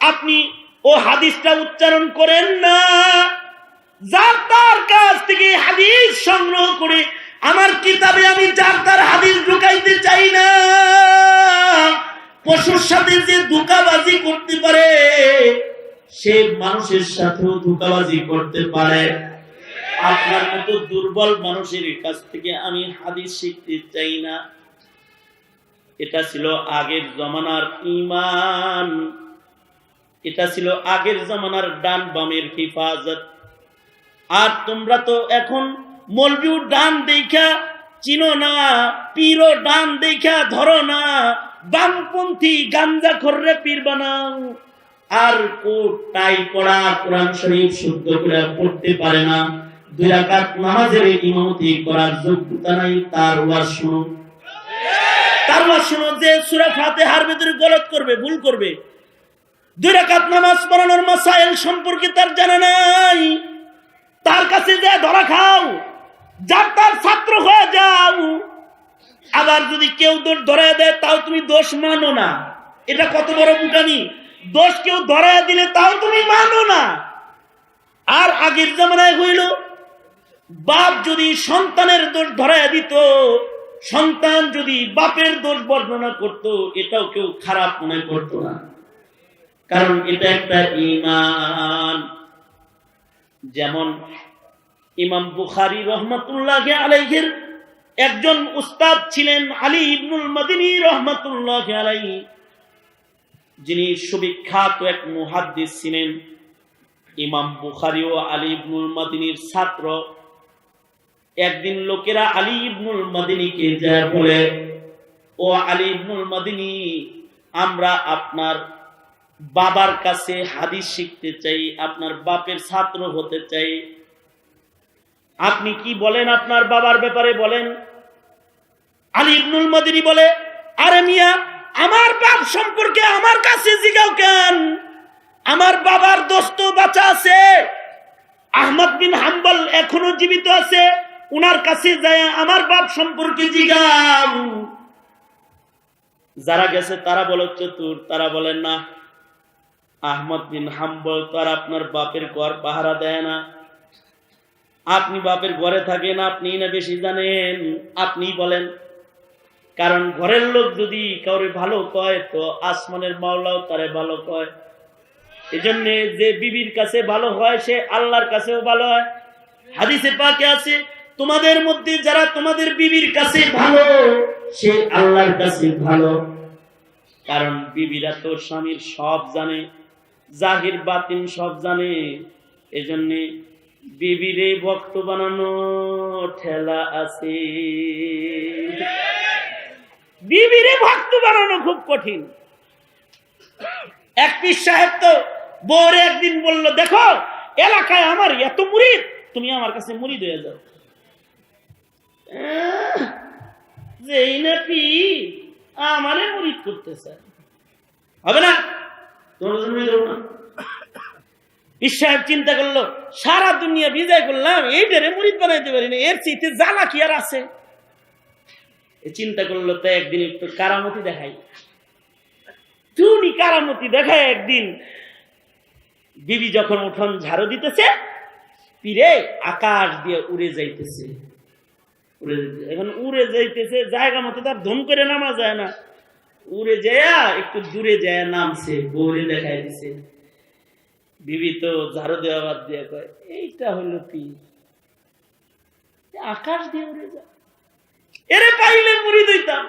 আপনি ও হাদিসটা উচ্চারণ করেন না। যার তার কাছ থেকে হাদিস সংগ্রহ করে আমার কিতাবে আমি যার তার হাদিস ঢুকাইতে চাই না। পশুর সাথে যে ধোঁকাবাজি করতে পারে সে মানুষের সাথেও ধোঁকাবাজি করতে পারে। আপনার মতো দুর্বল মানুষের কাছ থেকে আমি হাদিস শিখতে চাই না। এটা ছিল আগের জমানার ঈমান, এটা ছিল আগের জমানার ডান বামের হিফাজত। আর তোমরা তো এখন মৌলবীও ডান দেখা চিনো না, পীরও ডান দেখা ধরো না, বামপন্থী গাঞ্জাখোররে পীর বানাও। আর কোট টাই পড়া, কোরআন শরীফ শুদ্ধ করে পড়তে পারে না, 2 রাকাত নামাজের ইমামতি করার যোগ্যতা নাই, তার ওয়াজ শুনুন। তার ওয়াজ শুনুন যে সূরা ফাতিহার ভিতরে গলত করবে, ভুল করবে, 2 রাকাত নামাজ পড়ানোর মাসাইল সম্পর্কে তার জানা নাই, তার কাছে যে ধরা খাও, যার তার ছাত্র হয়ে যাও। আবার যদি কেউ দোষ ধরায় দেয় তাও তুমি দোষ মানো না, এটা কত বড় বুকানি। দোষ কেউ ধরায় দিলে তাও তুমি মানো না। আর আগের জামানায় হইল বাপ যদি সন্তানের দোষ ধরায় দিত, সন্তান যদি বাপের দোষ বর্ণনা করত, এটাও কেউ খারাপ মনে করত না, কারণ এটা একটা ঈমান। যেমন ইমাম বুখারী রাহমাতুল্লাহি আলাইহির একজন উস্তাদ ছিলেন আলী ইবনুল মাদিনী রাহমাতুল্লাহি আলাইহি, যিনি সুবিখ্যাত এক মুহাদ্দিস ছিলেন। ইমাম বুখারী ও আলী ইবনুল মাদিনীর ছাত্র। একদিন লোকেরা আলী ইবনুল মাদিনীকে যা বলে, ও আলী ইবনুল মাদিনী, আমরা আপনার বাবার কাছে হাদিস শিখতে চাই, আপনার বাপের ছাত্র হতে চাই, আপনি কি বলেন আপনার বাবার ব্যাপারে বলেন। আলী ইবনুল মাদিনী বলে, আরে মিয়া, আমার বাপ সম্পর্কে আমার কাছে জিজ্ঞাও কেন? আমার বাবার দোস্ত বাঁচা আছে, আহমদ বিন হাম্বল এখনো জীবিত আছে, উনার কাছে যায় আমার বাপ সম্পর্কে জিজ্ঞাও। যারা গেছে তারা বলে চতুর, তারা বলেন না, আহমদ বিন হাম্বল তো আর আপনার বাপের ঘর পাহারা দেয় না, আপনি বাপের ঘরে থাকেন, আপনি না বেশি জানেন, আপনি বলেন। কারণ ঘরের লোক যদি কাউরে ভালো কয় তো আসমানের মাওলাও তারে ভালো কয়। এজন্য যে বিবির কাছে ভালো হয় সে আল্লাহর কাছেও ভালো হয়। হাদিসে পাকে আছে, তোমাদের মধ্যে যারা তোমাদের বিবির কাছে ভালো সে আল্লাহর কাছে ভালো। কারণ বিবিরা তো স্বামীর সব জানে, জাহির বাতিন সব জানে। এজন্য বিবিরে ভক্ত বানানো ঠেলা আছে, বিবিরে ভক্ত বানানো খুব কঠিন। এক পীর সাহেব তো বউরে একদিন বলল, দেখো এলাকায় আমার এত মুরিদ, তুমি আমার কাছে মুরিদ হয়ে যাও। যেই না পীর আমারে মুরিদ করতে চায়, হবে না, তোমার জন্য না। পীর সাহেব চিন্তা করলো, সারা দুনিয়া বিজয় করলাম, এইটারে মুরিদ বানাইতে পারি না, এর চাইতে জ্বালা কি আর আছে। চিন্তা করলো, তো একদিন একটু কারামতি দেখাই। তুমি কারামতি দেখায় একদিন বিবি যখন উঠোন ঝাড়ু দিতেছে, পীরে আকাশ দিয়ে উড়ে যাইতেছে, এখন উড়ে যাইতেছে, জায়গা মতো তার ধুম করে নামা যায় না, উড়ে যায় একটু দূরে যায় নামছে, বউরে দেখাই দিছে। বিবি তো ঝাড়ু দেওয়া বাদ দিয়ে কয়, এইটা হলো পীর, আকাশ দিয়ে উড়ে যায়, এরে পাইলে মুড়ি দিতাম।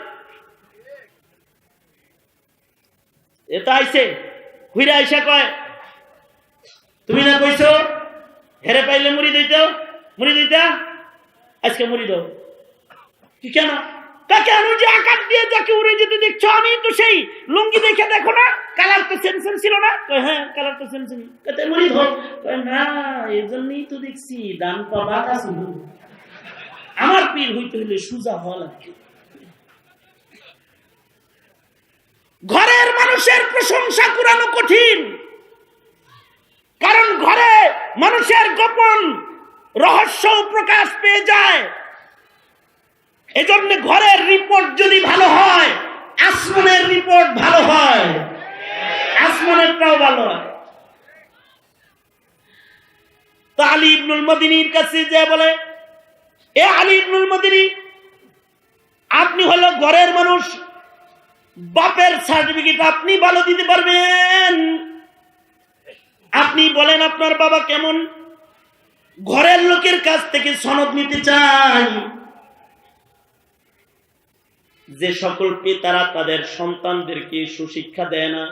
এটা আইছে ঘুরে আইসা কয়, তুমি না কইছো হেরে পাইলে মুড়ি দিতা, আজকে মুড়ি দাও। কি কেন? কেন যে আকাশ দিয়ে যাকে উড়ে যেতে দেখছো, আমি তো সেই লুঙ্গি দেখে দেখো না, কালার তো সেনসেন ছিল না। হ্যাঁ, কালার তো সেনসেন, মুড়ি ধর। না, এই জন্যই তো দেখছি ডান পা বাঁকা ছিল। আমার পীর হইতে হইলে সুজা হওয়া লাগবে। ঘরের মানুষের প্রশংসা কুরানো কঠিন, কারণ ঘরে মানুষের গোপন রহস্য প্রকাশ পেয়ে যায়। এজন্য ঘরের রিপোর্ট যদি ভালো হয়, আসমানের রিপোর্ট ভালো হয়, আসমানেরটাও ভালো হয়। তো আলী ইবনুল মাদিনীর কাছে যে বলে, এ আলী ইবনুল মাদিনী, আপনি হলো ঘরের মানুষ, বাপের সার্টিফিকেট আপনি ভালো দিতে পারবেন, আপনি বলেন আপনার বাবা কেমন। ঘরের লোকের কাছ থেকে সনদ নিতে চাই। যে সকল পিতারা তাদের সন্তানদেরকে সুশিক্ষা দেয় না,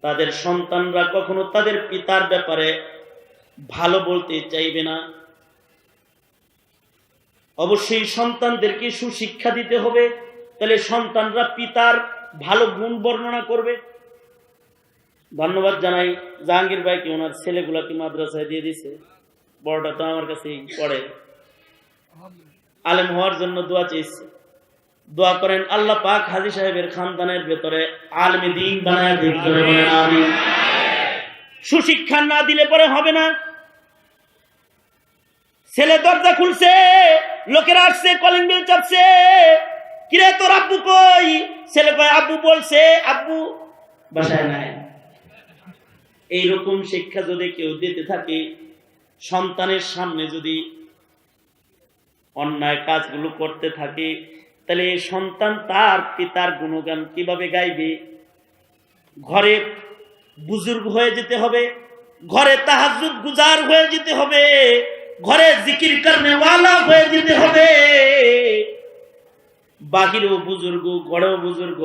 তাদের সন্তানরা কখনো তাদের পিতার ব্যাপারে ভালো বলতে চাইবে না। অবশ্যই সন্তানদেরকে সুশিক্ষা দিতে হবে, তাহলে সন্তানরা পিতার ভালো গুণ বর্ণনা করবে। ধন্যবাদ জানাই জাহাঙ্গীর ভাইকে, ওনার ছেলেগুলাকে মাদ্রাসায় দিয়ে দিছে। বড়টা তো আমার কাছেই পড়ে, আলেম হওয়ার জন্য দোয়া চেয়েছে। দোয়া করেন আল্লাহ পাক হাজী সাহেবের খানদানের ভেতরে আলেমে দ্বীন বানায় দিন, করে বলেন আমিন। সুশিক্ষা না দিলে পরে হবে না। ছেলে দরজা খুলছে, লোকেরা আসছে, কলিং বেল চাপছে, কিরে তোর আব্বু কই? ছেলে কয় আব্বু বলছে, আব্বু বাসায় নাই। এইরকম শিক্ষা যদি কেউ দিতে থাকে, সন্তানের সামনে যদি অন্যায় কাজগুলো করতে থাকে, তাহলে এই সন্তান তার পিতার গুণগান কিভাবে গাইবে? ঘরে বুজুর্গ হয়ে যেতে হবে, ঘরে তাহাজ্জুদ গুজার হয়ে যেতে হবে, ঘরে জিকির করনে ওয়ালা হয়ে যেতে হবে। বাহিরেও বুজুর্গ, ঘরেও বুজুর্গ,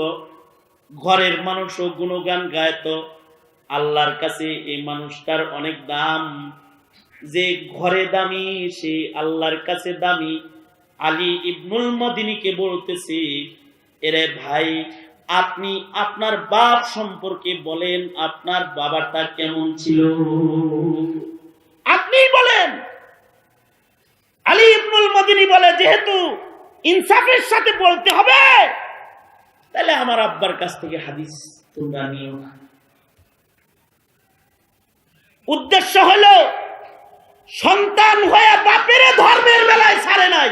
ঘরের মানুষও গুণগান গায়, তো আল্লাহর কাছে এই মানুষটার অনেক দাম। যে ঘরে দামি সে আল্লাহর কাছে দামি। আলী ইবনুল মদিনীকে বলতেছি, এরে ভাই, আপনি আপনার বাপ সম্পর্কে বলেন, আপনার বাবাটা কেমন ছিল? আপনি বলেন। আলী ইবনুল মদিনী বলে, যেহেতু ইনসাফের সাথে বলতে হবে, তাহলে আমার আব্বার কাছ থেকে হাদিস তোমরা নিও না। উদ্দেশ্য হলো সন্তান হয়ে বাপের ধর্মের বেলায় ছাড়ে নাই,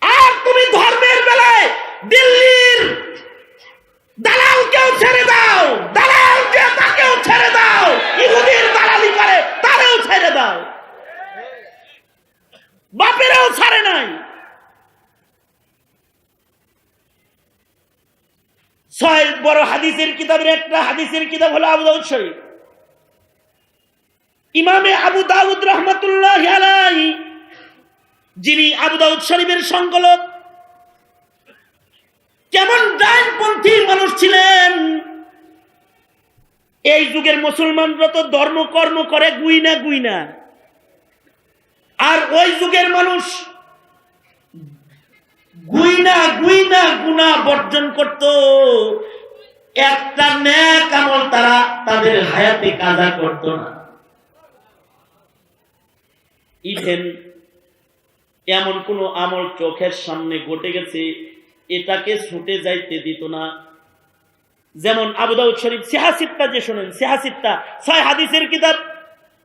আর তুমি ধর্মের বেলায় দিল্লির দালালকেও ছেড়ে দাও, দালালকে তাকেও ছেড়ে দাও, ইহুদির দালালি করে তারেও ছেড়ে দাও, বাপেরও ছাড়ে নাই। ছয় বড় হাদিসের কিতাবের একটা হাদিসের কিতাব হলো আবু দাউদ শরীফ। ইমামে আবু দাউদ রাহমাতুল্লাহি আলাইহি, যিনি আবু দাউদ শরীফের সংকলক, কেমন ডানপন্থী মানুষ ছিলেন। এই যুগের মুসলমানরা তো ধর্ম কর্ম করে গুইনা গুইনা, আর ওই যুগের মানুষ গুইনা গুইনা গুনাহ বর্জন করত। একটা নেক আমল তারা তাদের হায়াতে কাজা করত না। ইভেন এমন কোন আমল চোখের সামনে ঘটে গেছে, এটাকে ছুটে যাইতে দিত না। যেমন আবু দাউদ শরীফ সিহাসিত্তা, যে শোনেন সিহাসিত্তা, 6 হাদিসের কিতাব।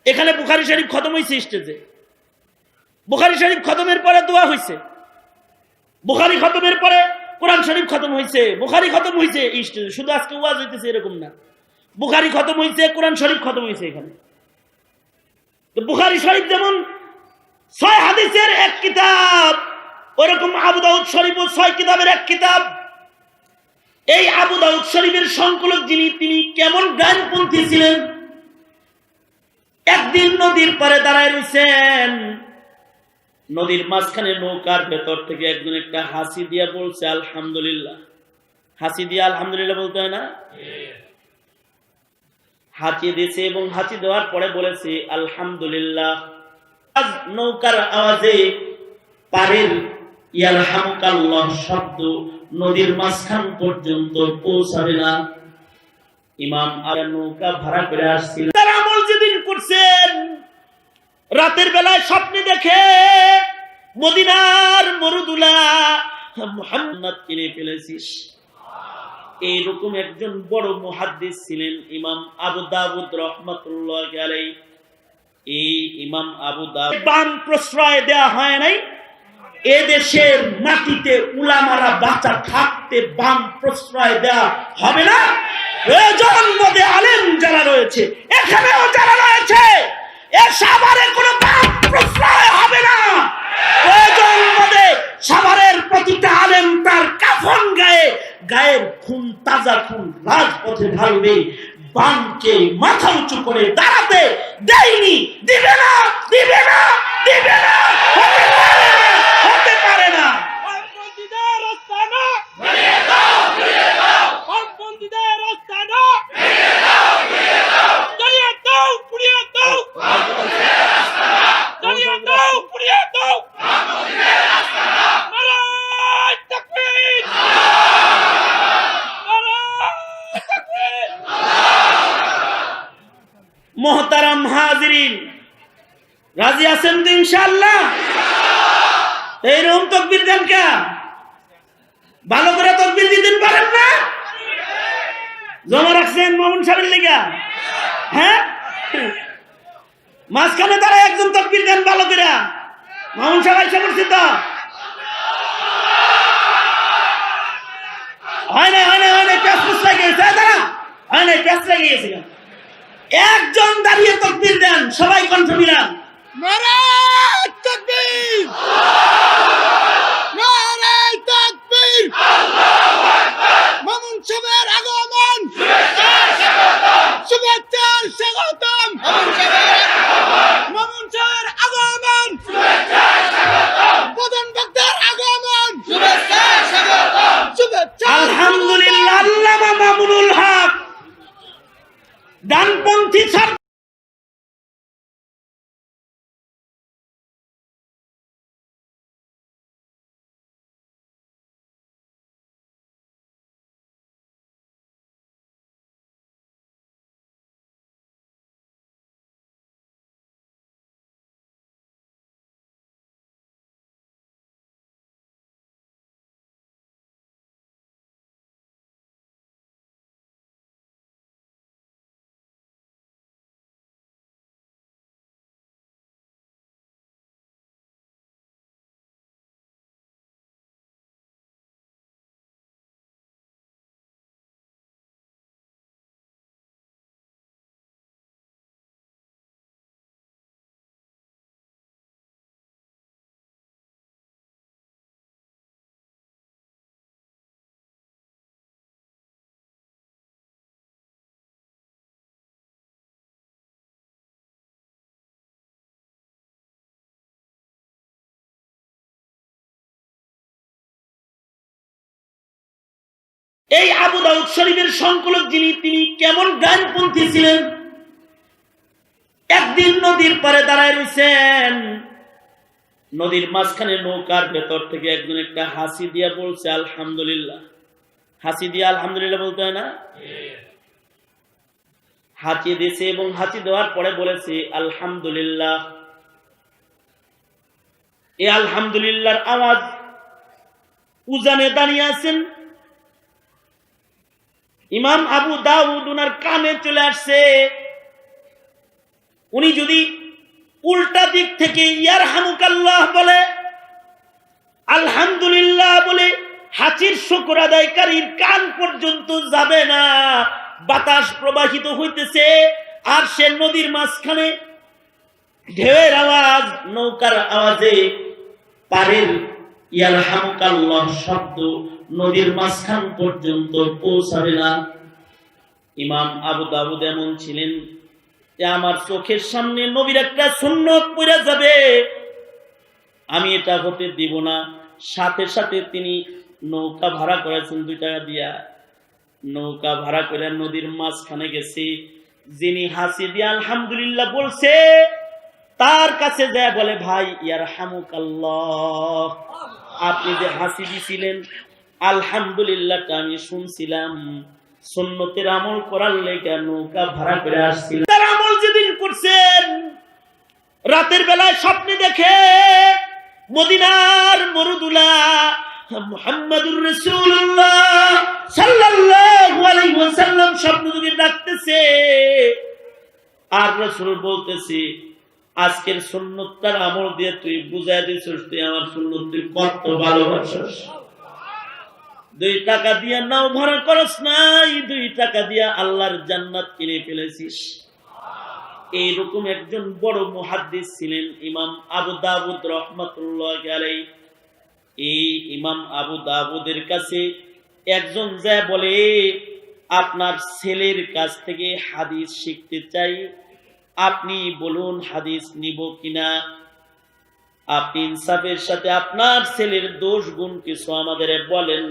এখানে বুখারী শরীফ খতম হয়েছে স্টেজে, বুখারী শরীফ খতমের পরে দোয়া হয়েছে, বুখারী খতমের পরে কোরআন শরীফ খতম হয়েছে, বুখারী খতম হয়েছে স্টেজে। শুধু আজকে ওয়াজ হইতেছে এরকম না, বুখারী খতম হয়েছে, কোরআন শরীফ খতম হয়েছে এখানে। তো বুখারী শরীফ যেমন 6 হাদিসের এক কিতাব, ওরকম আবু দাউদ শরীফও 6 কিতাবের এক কিতাব। এই আবু দাউদ শরীফের সংকলক যিনি, তিনি কেমন ডানপন্থী ছিলেন। একদিন নদীর পারে দাঁড়ায় রয়েছেন, নদীর মাঝখানে নৌকার ভেতর থেকে একজন একটা হাসি দিয়া বলছে আলহামদুলিল্লাহ। হাসি দিয়া আলহামদুলিল্লাহ বলতে হয় না? হাঁচি দিয়েছে, এবং হাঁচি দেওয়ার পরে বলেছে আলহামদুলিল্লাহ। নৌকার আওয়াজে পারের ইয়ারহামুকাল্লাহ শব্দ নদীর মাঝখান পর্যন্ত পৌঁছাবে না। ইমাম আর নৌকা ভাড়া করে আসছিল, তার আমল যেদিন করছেন, রাতের বেলায় স্বপ্নে দেখে মদিনার মরুদুলা মুহাম্মদ কিনে ফেলেছিস। এইরকম একজন বড় মুহাদ্দিস ছিলেন ইমাম আবু দাউদ রাহমাতুল্লাহি আলাইহি। এই ইমাম আবু দাউদ বাম প্রশ্রয় দেয়া হয় নাই। এদেশের মাটিতে উলামারা বাঁচা থাকতে বাম প্রশ্রয় দেয়া হবে না। প্রয়োজন মধ্যে আলেম যারা রয়েছে, এখানেও যারা রয়েছে, এর সাভারে কোনো বাম প্রশ্রয় হবে না। প্রয়োজন মধ্যে সাভারের প্রতিটা আলেম তার কাফন গায়ে, গায়ের খুন, তাজা খুন রাজপথে ঢালবে। বামকে মাথা উঁচু করে দাঁড়াতে দেয়নি, দিবে না, দিবে না, দিবে না, হতে পারে না, হতে পারে না। বামপন্থীদের আস্তানা ভেঙে দাও, ভেঙে দাও। বামপন্থীদের আস্তানা ভেঙে দাও, ভেঙে দাও। জ্বালিয়ে দাও, পুড়িয়ে দাও। বামপন্থীদের আস্তানা জ্বালিয়ে দাও, পুড়িয়ে দাও। বামপন্থীদের আস্তানা। নারায়ে তাকবীর, নারায়ে তাকবীর। মোহতারাম হাজিরিন, রাজি আছেন তো ইনশাআল্লাহ? এইরকম তাকবীর দেন কে? ভালো করে তাকবীর দিতেন পারেন না? জমা রাখছেন মামুন সাহেবের লেগা? হ্যাঁ, মাঝখানে তারা একজন তাকবীর দেন ভালো করে। মামুন সাহেব আইসা করছে তো? হয় না, প্যাস লাগিয়েছে তারা, হয় না, প্যাস লাগিয়েছে। একজন দাঁড়িয়ে তাকবীর দেন, সবাই কণ্ঠ মিলান। নারায়ে তাকবীর, নারায়ে তাকবীর, মামুন সাহেবের আগমন, শুভেচ্ছার স্বাগতম, মামুন সাহেবের আগমন, প্রধান বক্তার আগমন, শুভেচ্ছা। আলহামদুলিল্লাহ, আল্লামা মামুনুল হক ডানপন্থী ছাত্র। এই আবু দাউদ শরীফের সংকলক যিনি, তিনি কেমন ডানপন্থী ছিলেন। একদিন নদীর পাড়ে দাঁড়ায় রয়েছেন, নদীর মাঝখানে নৌকার ভেতর থেকে একজন একটা হাসি দিয়া বলছে আলহামদুলিল্লাহ। হাসি দিয়া আলহামদুলিল্লাহ বলতে হয় না? হাঁচি দিয়েছে এবং হাঁচি দেওয়ার পরে বলেছে আলহামদুলিল্লাহ। এই আলহামদুলিল্লাহর আওয়াজ উজানে দাঁড়িয়ে আছেন ইমাম আবু দাউদ, উনার কানে চলে আসছে। উনি যদি উল্টা দিক থেকে ইয়ারহামুকাল্লাহ বলে, আলহামদুলিল্লাহ বলে, হাঁচির শুকর আদায়কারীর কান পর্যন্ত যাবে না। বাতাস প্রবাহিত হইতেছে আর সে নদীর মাঝখানে ঢেউয়ের আওয়াজ, নৌকার আওয়াজে পারের ইয়ারহামুকাল্লাহ শব্দ নদীর মাঝখান পর্যন্ত পৌঁছাবে না। ইমাম আবু দাউদ এমন ছিলেন যে আমার চোখের সামনে নবীর একটা সুন্নত পড়ে যাবে, আমি এটা হতে দিব না। সাথে সাথে তিনি নৌকা ভাড়া করেছেন 2 টাকা দিয়া। নৌকা ভাড়া করে নদীর মাঝখানে গেছে। যিনি হাসি দিয়ে আলহামদুলিল্লাহ বলছে তার কাছে যায় বলে, ভাই ইয়ারহামুকাল্লাহ, আপনি যে হাসি দিছিলেন আলহামদুলিল্লাহটা আমি শুনছিলাম, সুন্নতের আমল করার লেগে নৌকা ভাড়া করে আসছিলাম। তার আমল যেদিন করছেন, রাতের বেলায় স্বপ্নে দেখে মদিনার মরুদুলা মুহাম্মাদুর রাসূলুল্লাহ সাল্লাল্লাহু আলাইহি ওয়াসাল্লাম স্বপ্ন যুগে ডাকতেছে, আর রাসূল বলতেছে আজকের সুন্নতটার আমল দিয়ে তুই বুঝাই দিছিস তুই আমার সুন্নত তুই কত ভালোবাসিস। 2 টাকা দিয়া নাও ভাড়া করস নাই, 2 টাকা দিয়া আল্লাহর জান্নাত কিনে ফেলেছিস। এইরকম একজন বড় মুহাদ্দিস ছিলেন ইমাম আবু দাউদ রাহমাতুল্লাহি আলাইহি। এই ইমাম আবু দাউদের কাছে একজন যায় বলে, আপনার ছেলের কাছ থেকে হাদিস শিখতে চাই, আপনি বলুন হাদিস নিব কিনা। আপনি ইনসাফের সাথে আপনার ছেলের দোষ গুণ কিছু আমাদের বলেন।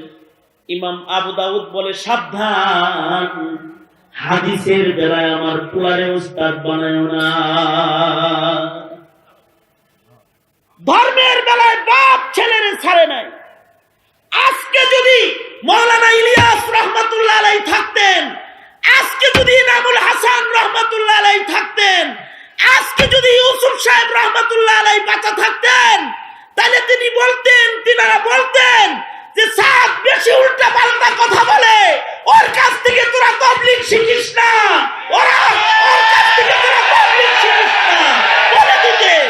ইমাম আবু দাউদ বলে, সাবধান, হাদিসের বেলায় আমার পুলারে উস্তাদ বানায় না। ধর্মের বেলায় বাপ ছেলের ছাড়ে নাই। আজকে যদি মাওলানা ইলিয়াস রহমাতুল্লাহ আলাইহি থাকতেন, আজকে যদি ইনামুল হাসান রহমাতুল্লাহ আলাইহি থাকতেন, বেলায় বাঁচা থাকতেন তাহলে তিনারা বলতেন যে সাদ বেশি উল্টা পাল্টা কথা বলে, ওর কাছ থেকে তোরা তাবলীগ শিখিস না, ওর কাছ থেকে তোরা তাবলীগ শিখিস না বলে দিতেন।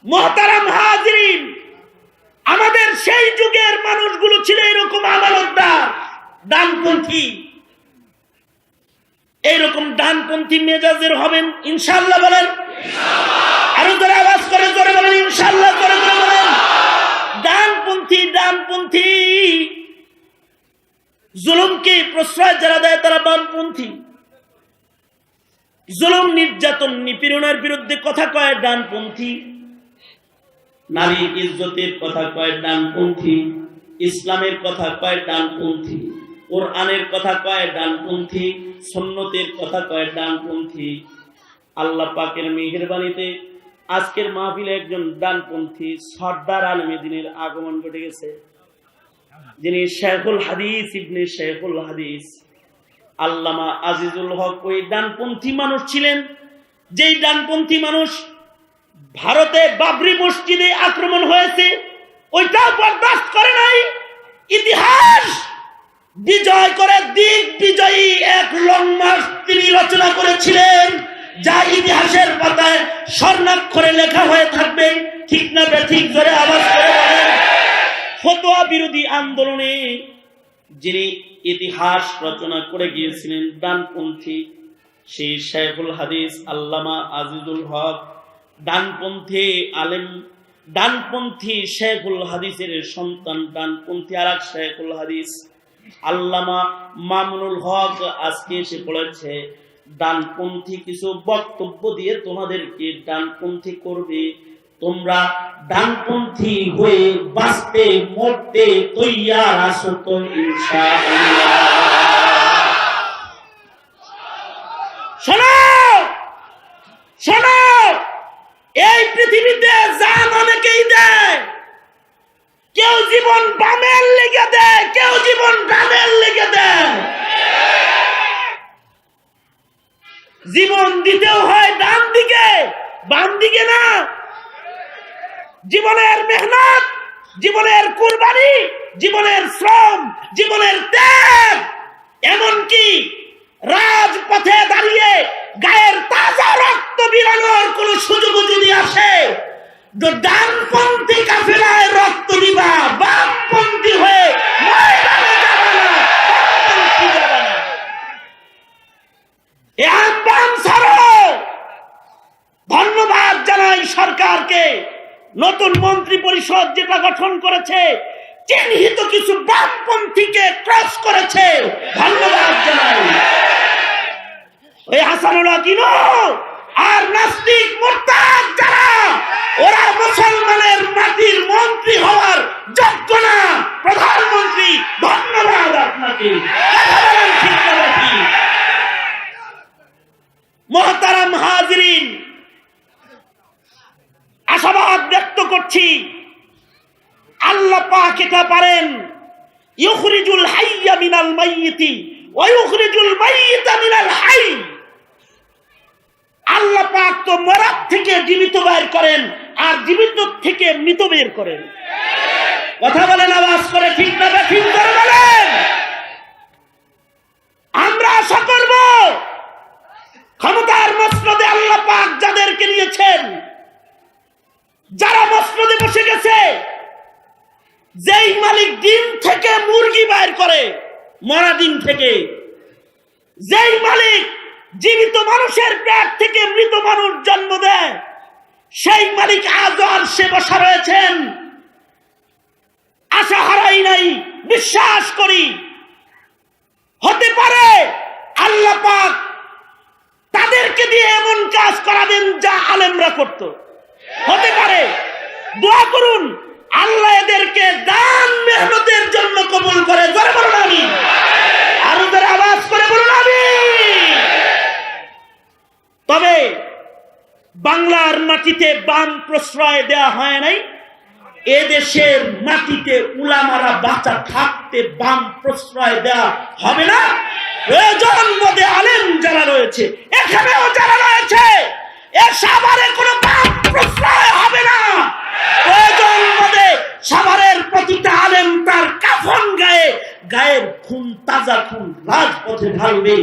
মুহতারাম হাজিরিন, আমাদের সেই যুগের মানুষগুলো ছিল এরকম আমানতদার, ডানপন্থী। এইরকম ডানপন্থী মেজাজের হবেন ইনশাআল্লাহ বলেন। আরো জোরে আওয়াজ করে জোরে বলেন ইনশাআল্লাহ, জোরে জোরে বলেন। ডানপন্থী জুলুমকে প্রশ্রয় যারা দেয় তারা বামপন্থী। জুলুম নির্যাতন নিপীড়নের বিরুদ্ধে কথা কয় ডানপন্থী, নারী ইজ্জতের কথা কয় ডানপন্থী, ইসলামের কথা কয় ডানপন্থী, কোরআনের কথা কয় ডানপন্থী, সুন্নতের কথা কয় ডানপন্থী। আল্লাহ পাকের মেহেরবানিতে আজকের মাহফিলে একজন ডানপন্থী সর্দার আলেম দ্বীনের আগমন ঘটে গেছে, যিনি শেখুল হাদিস ইবনে শেখুল হাদিস আল্লামা আজিজুল হক। ওই ডানপন্থী মানুষ ছিলেন, যেই ডানপন্থী মানুষ ভারতে বাবরি মসজিদে আক্রমণ হয়েছে ওইটা বরদাস্ত করে নাই, ইতিহাস বিজয় করে দিক বিজয়ী এক লং মার্চ তিনি রচনা করেছিলেন, যা ইতিহাসের পাতায় স্বর্ণাক্ষরে লেখা হয়ে থাকবে। ঠিক না বেঠিক জোরে আওয়াজ করে বলেন। ফতোয়া বিরোধী আন্দোলনে যিনি ইতিহাস রচনা করে গিয়েছিলেন ডানপন্থী, সেই শেখুল হাদিস আল্লামা আজিজুল হক ডানপন্থী আলেম, ডানপন্থী শেখুল হাদিসের সন্তান, ডানপন্থী আর এক শেখুল হাদিস আল্লামা মামুনুল হক আজকে এসে পড়েছে ডানপন্থী কিছু বক্তব্য দিয়ে তোমাদেরকে ডানপন্থী করবে। তোমরা ডানপন্থী হয়ে বাঁচতে মরতে তৈয়ার আছো তো ইনশাআল্লাহ। শোনো শোনো, এই পৃথিবীতে জান অনেকেই দেয়, কেউ জীবন বামের লেগে দেয়, কেউ জীবন ডানের লেগে দেয়। জীবন দিতেও হয় ডান দিকে, বাম দিকে না। জীবনের মেহনত, জীবনের কুরবানি, জীবনের শ্রম, জীবনের ত্যাগ, এমনকি রাজপথে দাঁড়িয়ে গায়ের তাজা রক্ত বিরানোর কোন সুযোগ যদি আসে, ডানপন্থী কাফেলায় রক্ত দিবা, বামপন্থী হয়ে ময়দানে যাবে না, বামপন্থী যাবে না। এ আহ্বান ছাড়ো। ধন্যবাদ জানাই সরকারকে, নতুন মন্ত্রী পরিষদ যেটা গঠন করেছে চিহ্নিত কিছু বামপন্থীকে ক্রস করেছে, ধন্যবাদ জানাই। ওই হাসানুল্লাহ কিনো আর নাস্তিক মুরতাদ যারা, ওরা মুসলমানের মাটির মন্ত্রী হওয়ার যোগ্য না। প্রধানমন্ত্রী ধন্যবাদ আপনাকে। মুহতারাম হাজিরিন, আশাবাদ ব্যক্ত করছি আল্লাহ পাক এটা পারেন, ইউখরিজুল হাইয়া মিনাল মাইয়িতি ওয়া ইউখরিজুল মাইয়িতা মিনাল হাই। আল্লাহ পাক তো মরদ থেকে জীবিত বের করেন আর জীবিত থেকে মৃত বের করেন। কথা বলেন আওয়াজ করে, ঠিক না ঠিক করে বলেন। আমরা আশা করব ক্ষমতার মসনদে আল্লাহ পাক যাদেরকে নিয়েছেন, যারা মসনদে বসে গেছে, যেই মালিক ডিম থেকে মুরগি বাইর করে, মরা ডিম থেকে, যেই মালিক জীবিত মানুষের পেট থেকে মৃত মানুষ জন্ম দেয়, সেই মালিক আজও আরশে বসা রয়েছেন। আশা হারাই নাই, বিশ্বাস করি হতে পারে আল্লাহ পাক তাদেরকে দিয়ে এমন কাজ করাবেন যা আলেমরা করত। হতে পারে, দোয়া করুন আল্লাহ এদেরকে দান মেহনতের জন্য কবুল করে। জোরে বলুন আমিন, আরো জোরে আওয়াজ করে বলুন আমিন। তবে বাংলার মাটিতে বাম প্রশ্রয় দেয়া হয় নাই, এদেশের মাটিতে উলামারা বাঁচা থাকতে বাম প্রশ্রয় দেয়া হবে না। প্রয়োজন বোধে আলেম যারা রয়েছে, এখানেও যারা রয়েছে, এ সাভারে কোনো পাপ প্রশ্রয় হবে না। প্রয়োজন বোধে সাভারের প্রতিটা আলেম তার কাফন গায়ে, গায়ের খুন, তাজা খুন রাজপথে ঢালবে।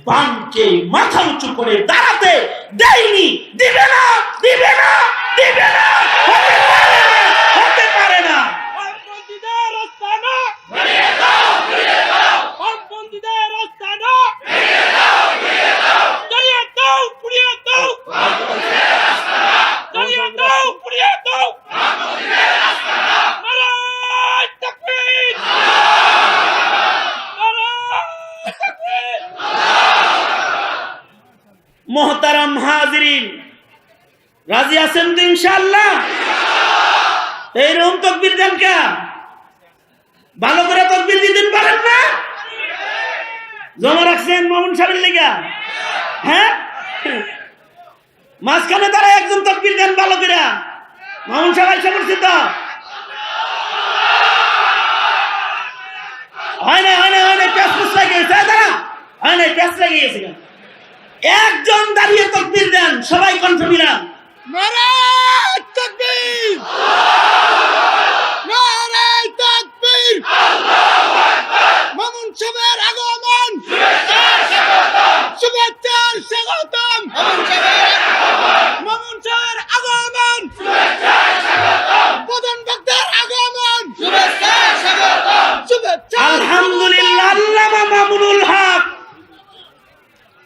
বানকে মাথা উঁচু করে দাঁড়াতে দেয়নি, দিবে না, দিবে না, দিবে না, হতে পারে না, হতে পারে না। বামপন্থীদের আস্তানা ভেঙে দাও, ঘুরিয়ে দাও। বামপন্থীদের আস্তানা ভেঙে দাও, ঘুরিয়ে দাও। জ্বালিয়ে দাও, পুড়িয়ে দাও। বামপন্থীদের আস্তানা জ্বালিয়ে দাও, পুড়িয়ে দাও। বামপন্থীদের আস্তানা। নারায়ে তাকবীর, নারায়ে তাকবীর। মোহতারাম হাজিরিন, রাজি আছেন তো ইনশাআল্লাহ? এইরকম তকবীর দেন কে? ভালো করে তকবীর দিতেন পারেন না? জমা রাখছেন মামুন সাহেবের লেগা? হ্যাঁ, মাঝখানে তারা একজন তকবীর দেন ভালো করে। মামুন সাহেব আইসা করছে তো? হয় না, হয় না, হয় না, প্যাস পুস লাগিয়েছে দাঁড়া, হয় না, প্যাস লাগিয়েছে। একজন দাঁড়িয়ে তকবীর দেন, সবাই কণ্ঠ মিলান। নারায়ে তাকবীর, নারায়ে তাকবীর। মামুন সাহেবের আগমন, শুভেচ্ছার স্বাগতম। মামুন সাহেবের আগমন, প্রধান বক্তার আগমন, শুভেচ্ছার স্বাগতম। শুভেচ্ছা। আলহামদুলিল্লাহ, আল্লামা মামুনুল হক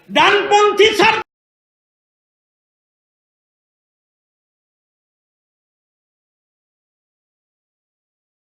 ডানপন্থী ছাত্র